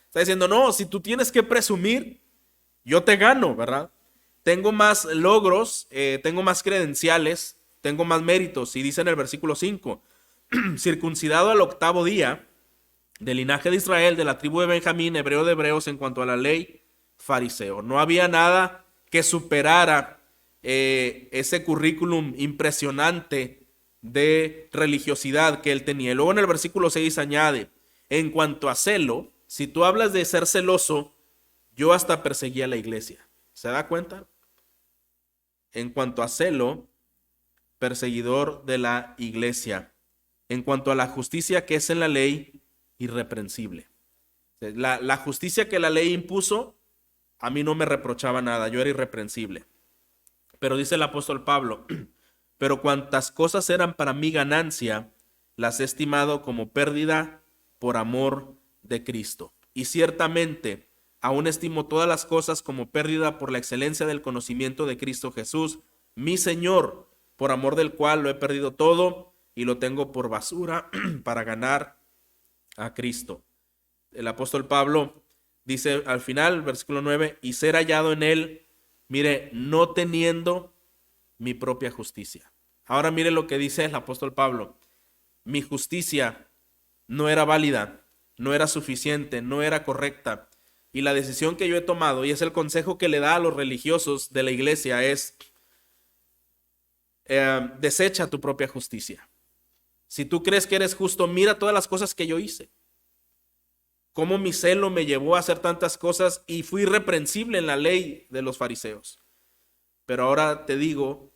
A: Está diciendo, no, si tú tienes que presumir, yo te gano, ¿verdad? Tengo más logros, tengo más credenciales, tengo más méritos. Y dice en el versículo 5, circuncidado al 8º día, del linaje de Israel, de la tribu de Benjamín, hebreo de hebreos en cuanto a la ley, fariseo. No había nada que superara ese currículum impresionante de religiosidad que él tenía. Y luego en el versículo 6 añade, en cuanto a celo, si tú hablas de ser celoso, yo hasta perseguía a la iglesia. ¿Se da cuenta? En cuanto a celo, perseguidor de la iglesia. En cuanto a la justicia que es en la ley, irreprensible. La justicia que la ley impuso, a mí no me reprochaba nada, yo era irreprensible. Pero dice el apóstol Pablo, pero cuantas cosas eran para mi ganancia, las he estimado como pérdida por amor de Cristo. Y ciertamente, aún estimo todas las cosas como pérdida por la excelencia del conocimiento de Cristo Jesús, mi Señor, por amor del cual lo he perdido todo y lo tengo por basura para ganar a Cristo. El apóstol Pablo dice al final, versículo 9, y ser hallado en él, mire, no teniendo mi propia justicia. Ahora mire lo que dice el apóstol Pablo. Mi justicia no era válida, no era suficiente, no era correcta. Y la decisión que yo he tomado, y es el consejo que le da a los religiosos de la iglesia, es desecha tu propia justicia. Si tú crees que eres justo, mira todas las cosas que yo hice. Cómo mi celo me llevó a hacer tantas cosas y fui irreprensible en la ley de los fariseos. Pero ahora te digo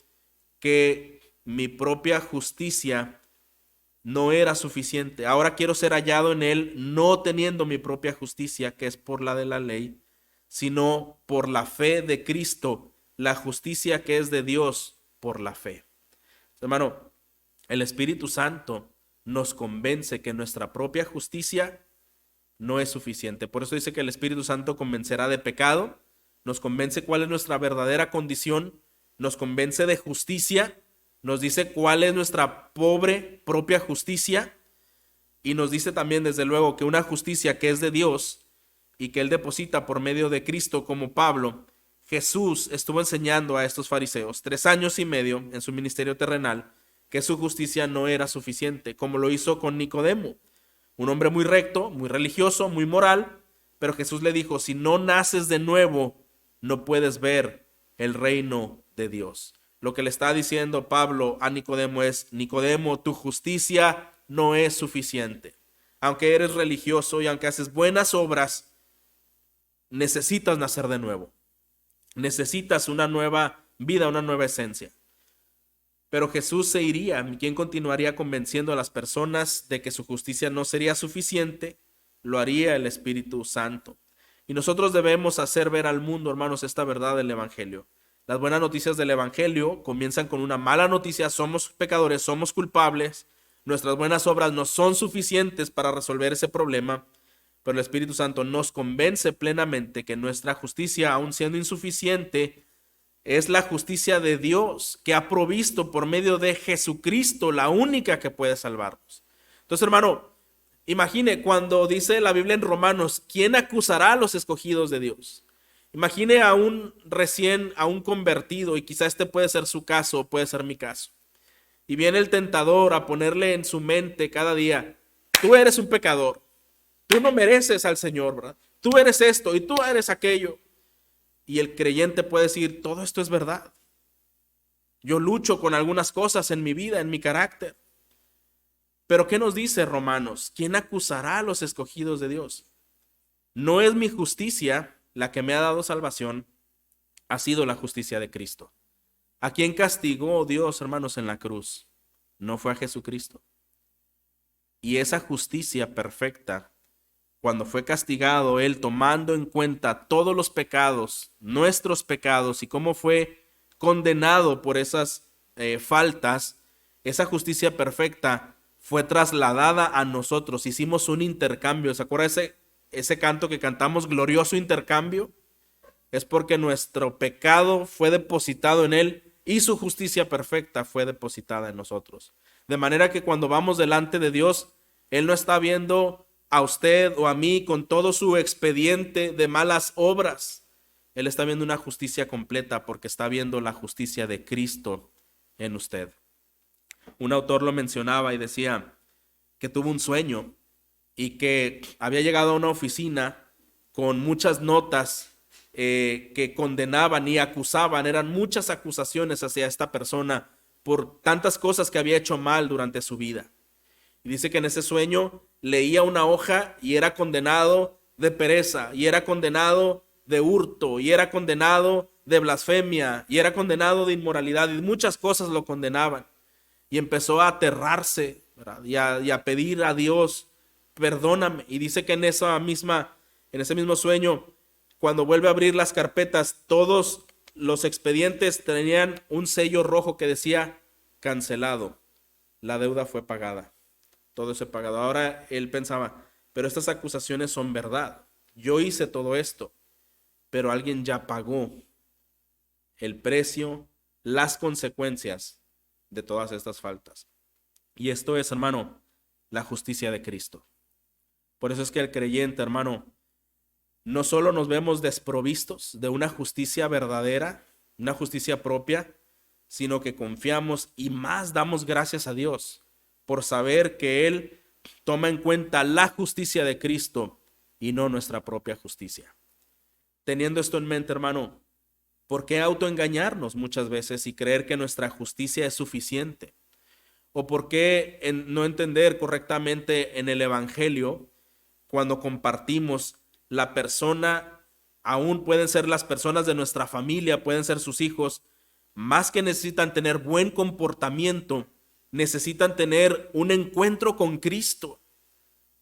A: que mi propia justicia no era suficiente. Ahora quiero ser hallado en él, no teniendo mi propia justicia, que es por la de la ley, sino por la fe de Cristo, la justicia que es de Dios por la fe. Hermano, el Espíritu Santo nos convence que nuestra propia justicia no es suficiente. Por eso dice que el Espíritu Santo convencerá de pecado, nos convence cuál es nuestra verdadera condición, nos convence de justicia, nos dice cuál es nuestra pobre propia justicia y nos dice también desde luego que una justicia que es de Dios y que Él deposita por medio de Cristo, como Pablo. Jesús estuvo enseñando a estos fariseos 3 años y medio en su ministerio terrenal que su justicia no era suficiente, como lo hizo con Nicodemo, un hombre muy recto, muy religioso, muy moral, pero Jesús le dijo, si no naces de nuevo, no puedes ver el reino de Dios. Lo que le está diciendo Pablo a Nicodemo es, Nicodemo, tu justicia no es suficiente. Aunque eres religioso y aunque haces buenas obras, necesitas nacer de nuevo. Necesitas una nueva vida, una nueva esencia. Pero Jesús se iría, quien continuaría convenciendo a las personas de que su justicia no sería suficiente, lo haría el Espíritu Santo. Y nosotros debemos hacer ver al mundo, hermanos, esta verdad del Evangelio. Las buenas noticias del Evangelio comienzan con una mala noticia: somos pecadores, somos culpables, nuestras buenas obras no son suficientes para resolver ese problema, pero el Espíritu Santo nos convence plenamente que nuestra justicia, aun siendo insuficiente, es la justicia de Dios que ha provisto por medio de Jesucristo, la única que puede salvarnos. Entonces, hermano, imagine cuando dice la Biblia en Romanos, ¿quién acusará a los escogidos de Dios? Imagine a un convertido, y quizá este puede ser su caso, puede ser mi caso. Y viene el tentador a ponerle en su mente cada día, tú eres un pecador, tú no mereces al Señor, ¿verdad? Tú eres esto y tú eres aquello. Y el creyente puede decir, todo esto es verdad. Yo lucho con algunas cosas en mi vida, en mi carácter. Pero ¿qué nos dice Romanos? ¿Quién acusará a los escogidos de Dios? No es mi justicia la que me ha dado salvación, ha sido la justicia de Cristo. ¿A quién castigó Dios, hermanos, en la cruz? No fue a Jesucristo. Y esa justicia perfecta, cuando fue castigado Él, tomando en cuenta todos los pecados, nuestros pecados, y cómo fue condenado por esas faltas, esa justicia perfecta fue trasladada a nosotros. Hicimos un intercambio. ¿Se acuerda ese canto que cantamos, glorioso intercambio? Es porque nuestro pecado fue depositado en Él y su justicia perfecta fue depositada en nosotros. De manera que cuando vamos delante de Dios, Él no está viendo a usted o a mí con todo su expediente de malas obras. Él está viendo una justicia completa porque está viendo la justicia de Cristo en usted. Un autor lo mencionaba y decía que tuvo un sueño y que había llegado a una oficina con muchas notas que condenaban y acusaban. Eran muchas acusaciones hacia esta persona por tantas cosas que había hecho mal durante su vida. Y dice que en ese sueño leía una hoja y era condenado de pereza, y era condenado de hurto, y era condenado de blasfemia, y era condenado de inmoralidad, y muchas cosas lo condenaban. Y empezó a aterrarse, ¿verdad? Y a pedir a Dios, perdóname. Y dice que en ese mismo sueño, cuando vuelve a abrir las carpetas, todos los expedientes tenían un sello rojo que decía cancelado. La deuda fue pagada. Todo eso pagado. Ahora él pensaba, pero estas acusaciones son verdad. Yo hice todo esto, pero alguien ya pagó el precio, las consecuencias de todas estas faltas. Y esto es, hermano, la justicia de Cristo. Por eso es que el creyente, hermano, no solo nos vemos desprovistos de una justicia verdadera, una justicia propia, sino que confiamos y más damos gracias a Dios por saber que Él toma en cuenta la justicia de Cristo y no nuestra propia justicia. Teniendo esto en mente, hermano, ¿por qué autoengañarnos muchas veces y creer que nuestra justicia es suficiente? ¿O por qué no entender correctamente en el Evangelio cuando compartimos la persona, aún pueden ser las personas de nuestra familia, pueden ser sus hijos, más que necesitan tener buen comportamiento, necesitan tener un encuentro con Cristo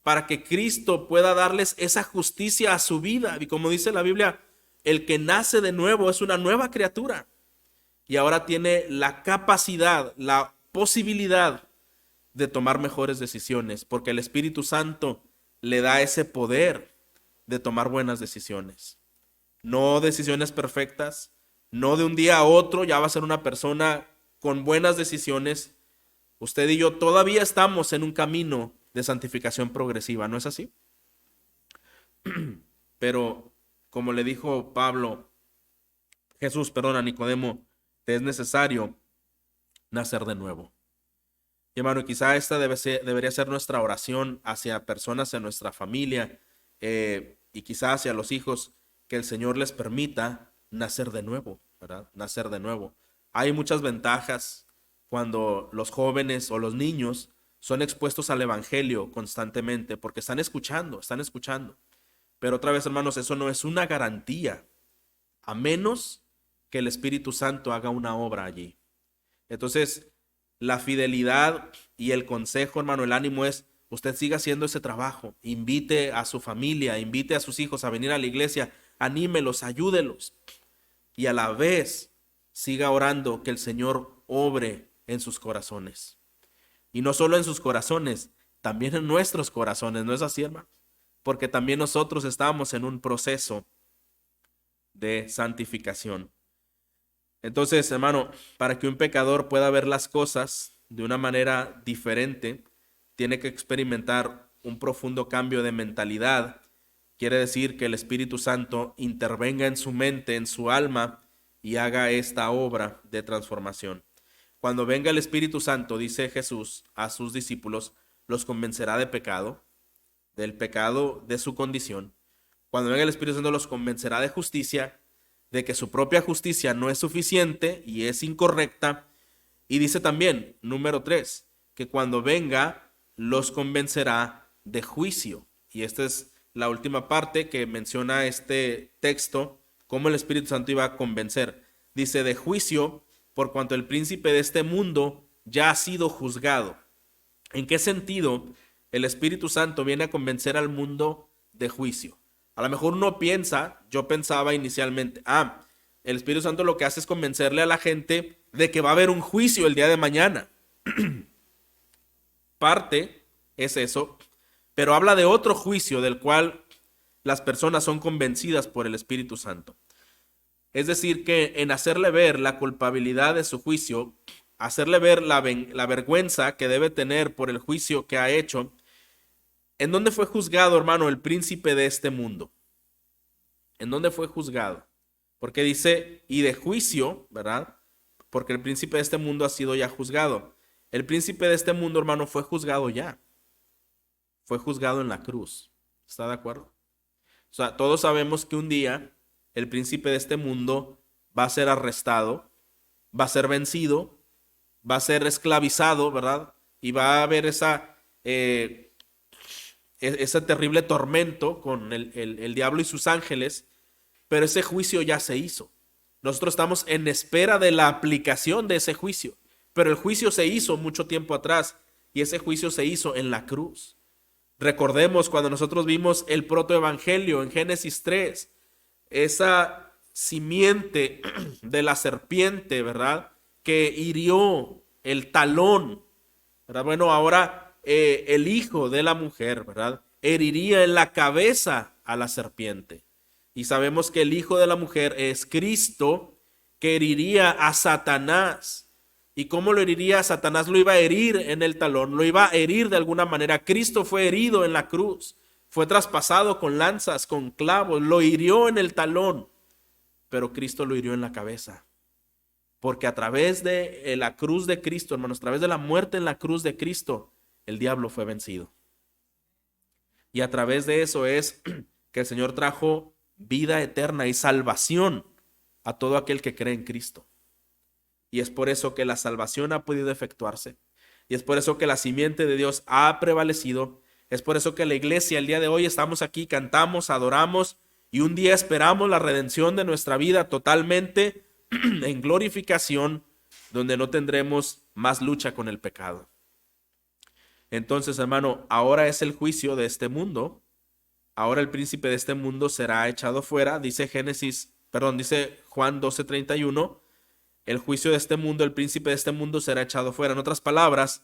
A: para que Cristo pueda darles esa justicia a su vida? Y como dice la Biblia, el que nace de nuevo es una nueva criatura y ahora tiene la capacidad, la posibilidad de tomar mejores decisiones, porque el Espíritu Santo le da ese poder de tomar buenas decisiones. No decisiones perfectas, no de un día a otro ya va a ser una persona con buenas decisiones. Usted y yo todavía estamos en un camino de santificación progresiva, ¿no es así? Pero como le dijo Jesús, a Nicodemo, te es necesario nacer de nuevo. Y hermano, quizá esta debería ser nuestra oración hacia personas en nuestra familia y quizá hacia los hijos, que el Señor les permita nacer de nuevo, ¿verdad? Nacer de nuevo. Hay muchas ventajas cuando los jóvenes o los niños son expuestos al Evangelio constantemente, porque están escuchando. Pero otra vez, hermanos, eso no es una garantía, a menos que el Espíritu Santo haga una obra allí. Entonces, la fidelidad y el consejo, hermano, el ánimo es, usted siga haciendo ese trabajo, invite a su familia, invite a sus hijos a venir a la iglesia, anímelos, ayúdelos, y a la vez siga orando que el Señor obre en sus corazones. Y no solo en sus corazones, también en nuestros corazones, ¿no es así, hermano? Porque también nosotros estamos en un proceso de santificación. Entonces, hermano, para que un pecador pueda ver las cosas de una manera diferente, tiene que experimentar un profundo cambio de mentalidad. Quiere decir que el Espíritu Santo intervenga en su mente, en su alma, y haga esta obra de transformación. Cuando venga el Espíritu Santo, dice Jesús a sus discípulos, los convencerá de pecado, del pecado de su condición. Cuando venga el Espíritu Santo, los convencerá de justicia, de que su propia justicia no es suficiente y es incorrecta. Y dice también, número 3, que cuando venga los convencerá de juicio. Y esta es la última parte que menciona este texto, cómo el Espíritu Santo iba a convencer. Dice de juicio, por cuanto el príncipe de este mundo ya ha sido juzgado. ¿En qué sentido el Espíritu Santo viene a convencer al mundo de juicio? A lo mejor uno piensa, yo pensaba inicialmente, el Espíritu Santo lo que hace es convencerle a la gente de que va a haber un juicio el día de mañana. Parte es eso, pero habla de otro juicio del cual las personas son convencidas por el Espíritu Santo. Es decir, que en hacerle ver la culpabilidad de su juicio, hacerle ver la vergüenza que debe tener por el juicio que ha hecho. ¿En dónde fue juzgado, hermano, el príncipe de este mundo? ¿En dónde fue juzgado? Porque dice, y de juicio, ¿verdad? Porque el príncipe de este mundo ha sido ya juzgado. El príncipe de este mundo, hermano, fue juzgado ya. Fue juzgado en la cruz. ¿Está de acuerdo? O sea, todos sabemos que un día el príncipe de este mundo va a ser arrestado, va a ser vencido, va a ser esclavizado, ¿verdad? Y va a haber ese terrible tormento con el diablo y sus ángeles. pero ese juicio ya se hizo. Nosotros estamos en espera de la aplicación de ese juicio, pero el juicio se hizo mucho tiempo atrás y ese juicio se hizo en la cruz. Recordemos cuando nosotros vimos el protoevangelio en Génesis 3, esa simiente de la serpiente, ¿verdad? Que hirió el talón, ¿verdad? Bueno, ahora el hijo de la mujer, ¿verdad? Heriría en la cabeza a la serpiente. Y sabemos que el hijo de la mujer es Cristo, que heriría a Satanás. ¿Y cómo lo heriría a Satanás? Lo iba a herir en el talón, lo iba a herir de alguna manera. Cristo fue herido en la cruz, fue traspasado con lanzas, con clavos, lo hirió en el talón, pero Cristo lo hirió en la cabeza. Porque a través de la cruz de Cristo, hermanos, a través de la muerte en la cruz de Cristo, el diablo fue vencido. Y a través de eso es que el Señor trajo vida eterna y salvación a todo aquel que cree en Cristo. Y es por eso que la salvación ha podido efectuarse. Y es por eso que la simiente de Dios ha prevalecido. Es por eso que la iglesia el día de hoy estamos aquí, cantamos, adoramos y un día esperamos la redención de nuestra vida totalmente en glorificación, donde no tendremos más lucha con el pecado. Entonces, hermano, ahora es el juicio de este mundo. Ahora el príncipe de este mundo será echado fuera. Dice Juan 12:31. El juicio de este mundo, el príncipe de este mundo será echado fuera. En otras palabras,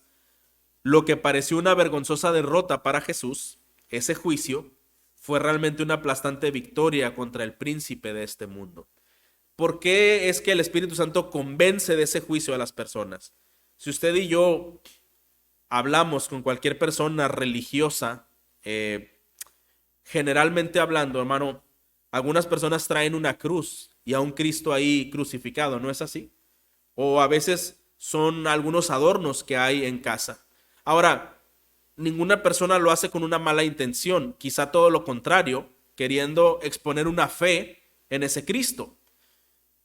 A: lo que pareció una vergonzosa derrota para Jesús, ese juicio, fue realmente una aplastante victoria contra el príncipe de este mundo. ¿Por qué es que el Espíritu Santo convence de ese juicio a las personas? Si usted y yo hablamos con cualquier persona religiosa, generalmente hablando, hermano, algunas personas traen una cruz y a un Cristo ahí crucificado, ¿no es así? O a veces son algunos adornos que hay en casa. Ahora, ninguna persona lo hace con una mala intención, quizá todo lo contrario, queriendo exponer una fe en ese Cristo.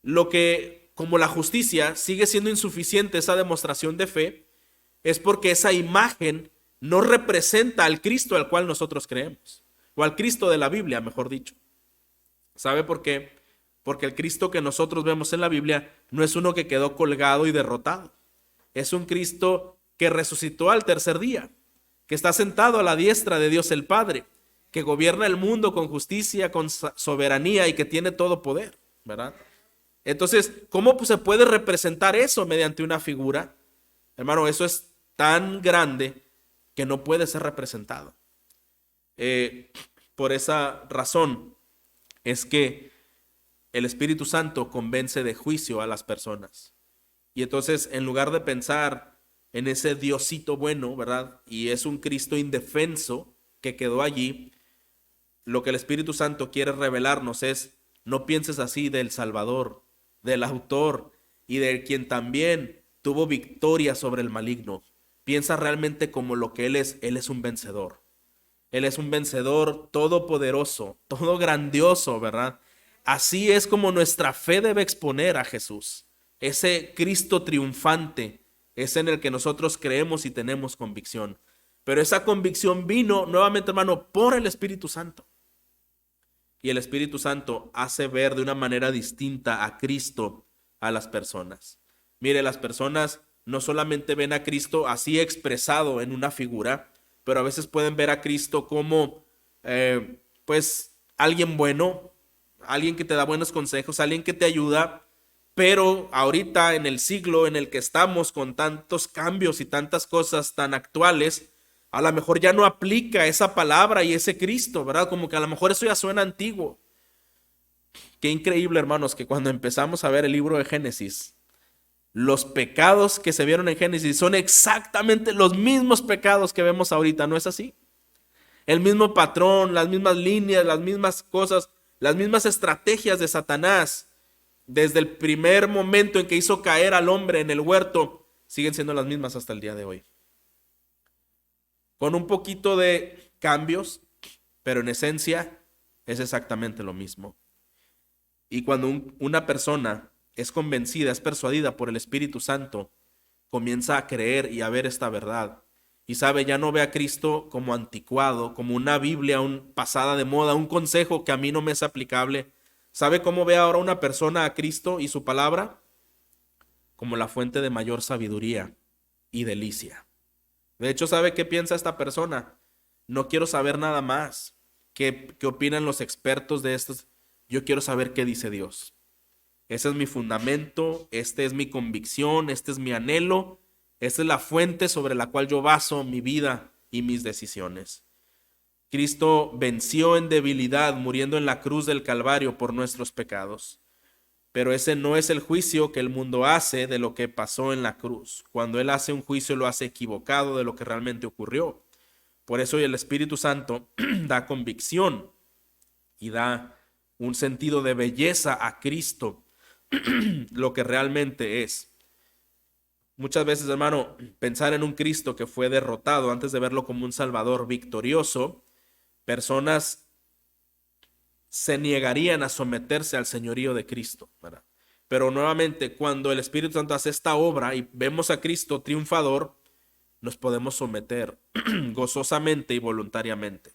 A: Lo que, como la justicia, sigue siendo insuficiente esa demostración de fe, es porque esa imagen no representa al Cristo al cual nosotros creemos, o al Cristo de la Biblia, mejor dicho. ¿Sabe por qué? Porque el Cristo que nosotros vemos en la Biblia no es uno que quedó colgado y derrotado. Es un Cristo que resucitó al tercer día, que está sentado a la diestra de Dios el Padre, que gobierna el mundo con justicia, con soberanía y que tiene todo poder, ¿verdad? Entonces, ¿cómo se puede representar eso mediante una figura? Hermano, eso es tan grande que no puede ser representado. Por esa razón es que el Espíritu Santo convence de juicio a las personas. Y entonces, en lugar de pensar en ese Diosito bueno, ¿verdad? Y es un Cristo indefenso que quedó allí, lo que el Espíritu Santo quiere revelarnos es: no pienses así del Salvador, del autor y de quien también tuvo victoria sobre el maligno. Piensa realmente como lo que Él es un vencedor. Él es un vencedor todopoderoso, todo grandioso, ¿verdad? Así es como nuestra fe debe exponer a Jesús. Ese Cristo triunfante es en el que nosotros creemos y tenemos convicción. Pero esa convicción vino nuevamente, hermano, por el Espíritu Santo. Y el Espíritu Santo hace ver de una manera distinta a Cristo a las personas. Mire, las personas no solamente ven a Cristo así expresado en una figura, pero a veces pueden ver a Cristo como pues alguien bueno, alguien que te da buenos consejos, alguien que te ayuda. Pero ahorita en el siglo en el que estamos, con tantos cambios y tantas cosas tan actuales, a lo mejor ya no aplica esa palabra y ese Cristo, ¿verdad? Como que a lo mejor eso ya suena antiguo. Qué increíble, hermanos, que cuando empezamos a ver el libro de Génesis, los pecados que se vieron en Génesis son exactamente los mismos pecados que vemos ahorita, ¿no es así? El mismo patrón, las mismas líneas, las mismas cosas, las mismas estrategias de Satanás, desde el primer momento en que hizo caer al hombre en el huerto, siguen siendo las mismas hasta el día de hoy. Con un poquito de cambios, pero en esencia es exactamente lo mismo. Y cuando una persona es convencida, es persuadida por el Espíritu Santo, comienza a creer y a ver esta verdad. Y sabe, ya no ve a Cristo como anticuado, como una Biblia pasada de moda, un consejo que a mí no me es aplicable, ¿Sabe cómo ve ahora una persona a Cristo y su palabra? Como la fuente de mayor sabiduría y delicia. De hecho, ¿sabe qué piensa esta persona? No quiero saber nada más. ¿Qué opinan los expertos de estos? Yo quiero saber qué dice Dios. Ese es mi fundamento, esta es mi convicción, este es mi anhelo, esta es la fuente sobre la cual yo baso mi vida y mis decisiones. Cristo venció en debilidad, muriendo en la cruz del Calvario por nuestros pecados. Pero ese no es el juicio que el mundo hace de lo que pasó en la cruz. Cuando Él hace un juicio, lo hace equivocado de lo que realmente ocurrió. Por eso el Espíritu Santo da convicción y da un sentido de belleza a Cristo, lo que realmente es. Muchas veces, hermano, pensar en un Cristo que fue derrotado antes de verlo como un Salvador victorioso, personas se negarían a someterse al señorío de Cristo, ¿verdad? Pero nuevamente, cuando el Espíritu Santo hace esta obra y vemos a Cristo triunfador, nos podemos someter gozosamente y voluntariamente.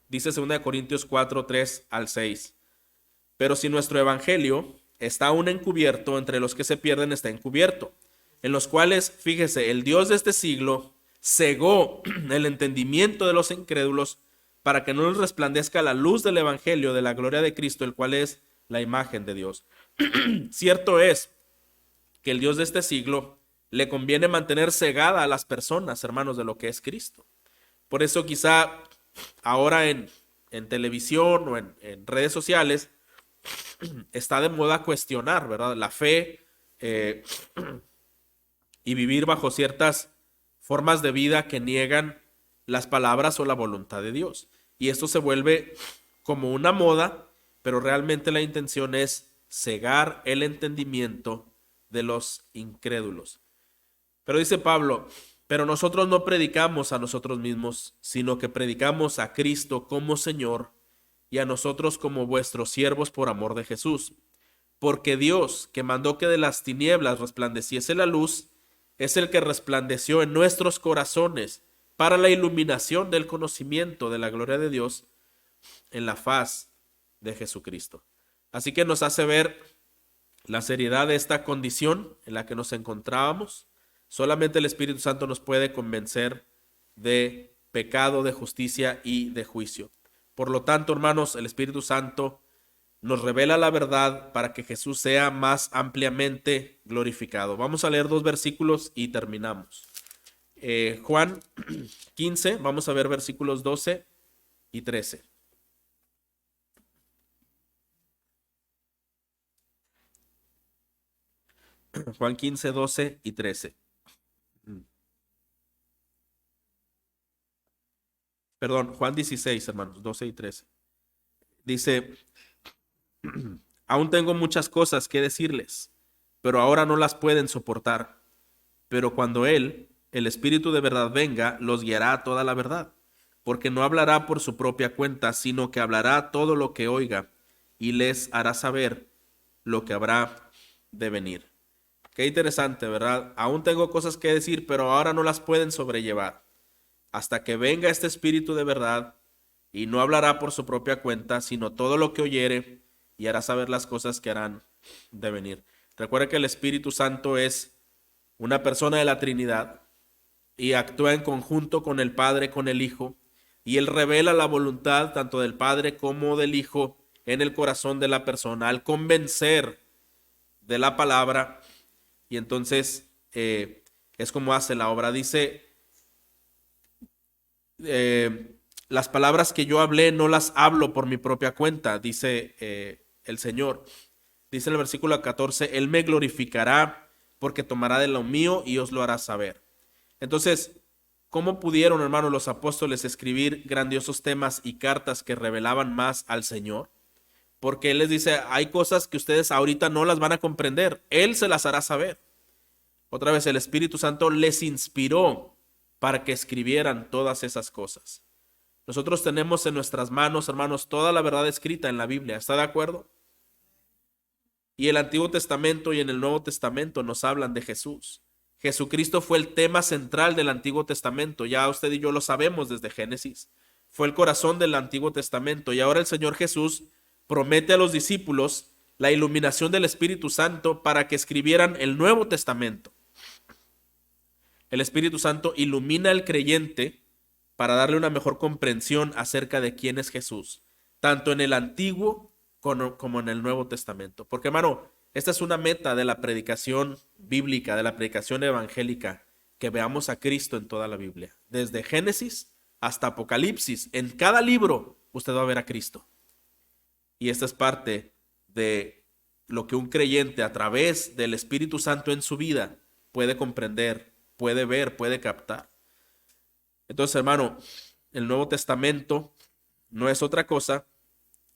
A: Dice 2 Corintios 4, 3 al 6. Pero si nuestro evangelio está aún encubierto, entre los que se pierden está encubierto, en los cuales, fíjese, el Dios de este siglo cegó el entendimiento de los incrédulos para que no les resplandezca la luz del evangelio de la gloria de Cristo, el cual es la imagen de Dios. Cierto es que el Dios de este siglo le conviene mantener cegada a las personas, hermanos, de lo que es Cristo. Por eso quizá ahora en televisión o en redes sociales está de moda cuestionar, ¿verdad?, la fe y vivir bajo ciertas formas de vida que niegan las palabras o la voluntad de Dios. Y esto se vuelve como una moda, pero realmente la intención es cegar el entendimiento de los incrédulos. Pero dice Pablo, pero nosotros no predicamos a nosotros mismos, sino que predicamos a Cristo como Señor y a nosotros como vuestros siervos por amor de Jesús. Porque Dios, que mandó que de las tinieblas resplandeciese la luz, es el que resplandeció en nuestros corazones para la iluminación del conocimiento de la gloria de Dios en la faz de Jesucristo. Así que nos hace ver la seriedad de esta condición en la que nos encontrábamos. Solamente el Espíritu Santo nos puede convencer de pecado, de justicia y de juicio. Por lo tanto, hermanos, el Espíritu Santo nos revela la verdad para que Jesús sea más ampliamente glorificado. Vamos a leer 2 versículos y terminamos. Juan 15, vamos a ver versículos 12 y 13. Juan 15, 12 y 13. Perdón, Juan 16, hermanos, 12 y 13. Dice, aún tengo muchas cosas que decirles, pero ahora no las pueden soportar. Pero cuando Él, el Espíritu de verdad, venga, los guiará a toda la verdad, porque no hablará por su propia cuenta, sino que hablará todo lo que oiga y les hará saber lo que habrá de venir. Qué interesante, ¿verdad? Aún tengo cosas que decir, pero ahora no las pueden sobrellevar. Hasta que venga este Espíritu de verdad, y no hablará por su propia cuenta, sino todo lo que oyere, y hará saber las cosas que harán de venir. Recuerda que el Espíritu Santo es una persona de la Trinidad y actúa en conjunto con el Padre, con el Hijo, y Él revela la voluntad tanto del Padre como del Hijo en el corazón de la persona al convencer de la palabra, y entonces es como hace la obra. Dice, las palabras que yo hablé no las hablo por mi propia cuenta, dice el Señor. Dice en el versículo 14, Él me glorificará porque tomará de lo mío y os lo hará saber. Entonces, ¿cómo pudieron, hermanos, los apóstoles escribir grandiosos temas y cartas que revelaban más al Señor? Porque Él les dice, hay cosas que ustedes ahorita no las van a comprender. Él se las hará saber. Otra vez, el Espíritu Santo les inspiró para que escribieran todas esas cosas. Nosotros tenemos en nuestras manos, hermanos, toda la verdad escrita en la Biblia. ¿Está de acuerdo? Y el Antiguo Testamento y en el Nuevo Testamento nos hablan de Jesús. Jesucristo fue el tema central del Antiguo Testamento. Ya usted y yo lo sabemos desde Génesis. Fue el corazón del Antiguo Testamento. Y ahora el Señor Jesús promete a los discípulos la iluminación del Espíritu Santo para que escribieran el Nuevo Testamento. El Espíritu Santo ilumina al creyente para darle una mejor comprensión acerca de quién es Jesús, tanto en el Antiguo como en el Nuevo Testamento. Porque, hermano, esta es una meta de la predicación bíblica, de la predicación evangélica, que veamos a Cristo en toda la Biblia. Desde Génesis hasta Apocalipsis, en cada libro usted va a ver a Cristo. Y esta es parte de lo que un creyente a través del Espíritu Santo en su vida puede comprender, puede ver, puede captar. Entonces, hermano, el Nuevo Testamento no es otra cosa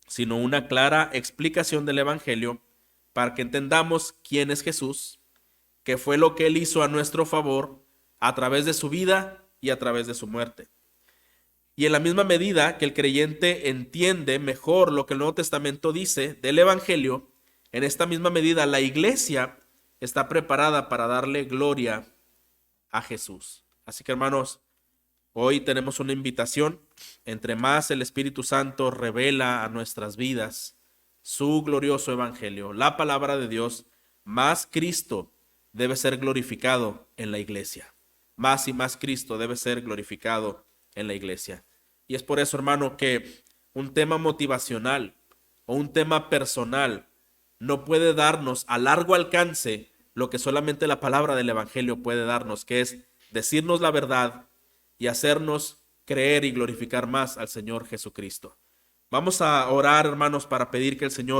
A: sino una clara explicación del Evangelio para que entendamos quién es Jesús, qué fue lo que Él hizo a nuestro favor a través de su vida y a través de su muerte. Y en la misma medida que el creyente entiende mejor lo que el Nuevo Testamento dice del Evangelio, en esta misma medida la iglesia está preparada para darle gloria a Jesús. Así que, hermanos, hoy tenemos una invitación. Entre más el Espíritu Santo revela a nuestras vidas su glorioso Evangelio, la palabra de Dios, más Cristo debe ser glorificado en la iglesia. Más y más Cristo debe ser glorificado en la iglesia. Y es por eso, hermano, que un tema motivacional o un tema personal no puede darnos a largo alcance lo que solamente la palabra del Evangelio puede darnos, que es decirnos la verdad y hacernos creer y glorificar más al Señor Jesucristo. Vamos a orar, hermanos, para pedir que el Señor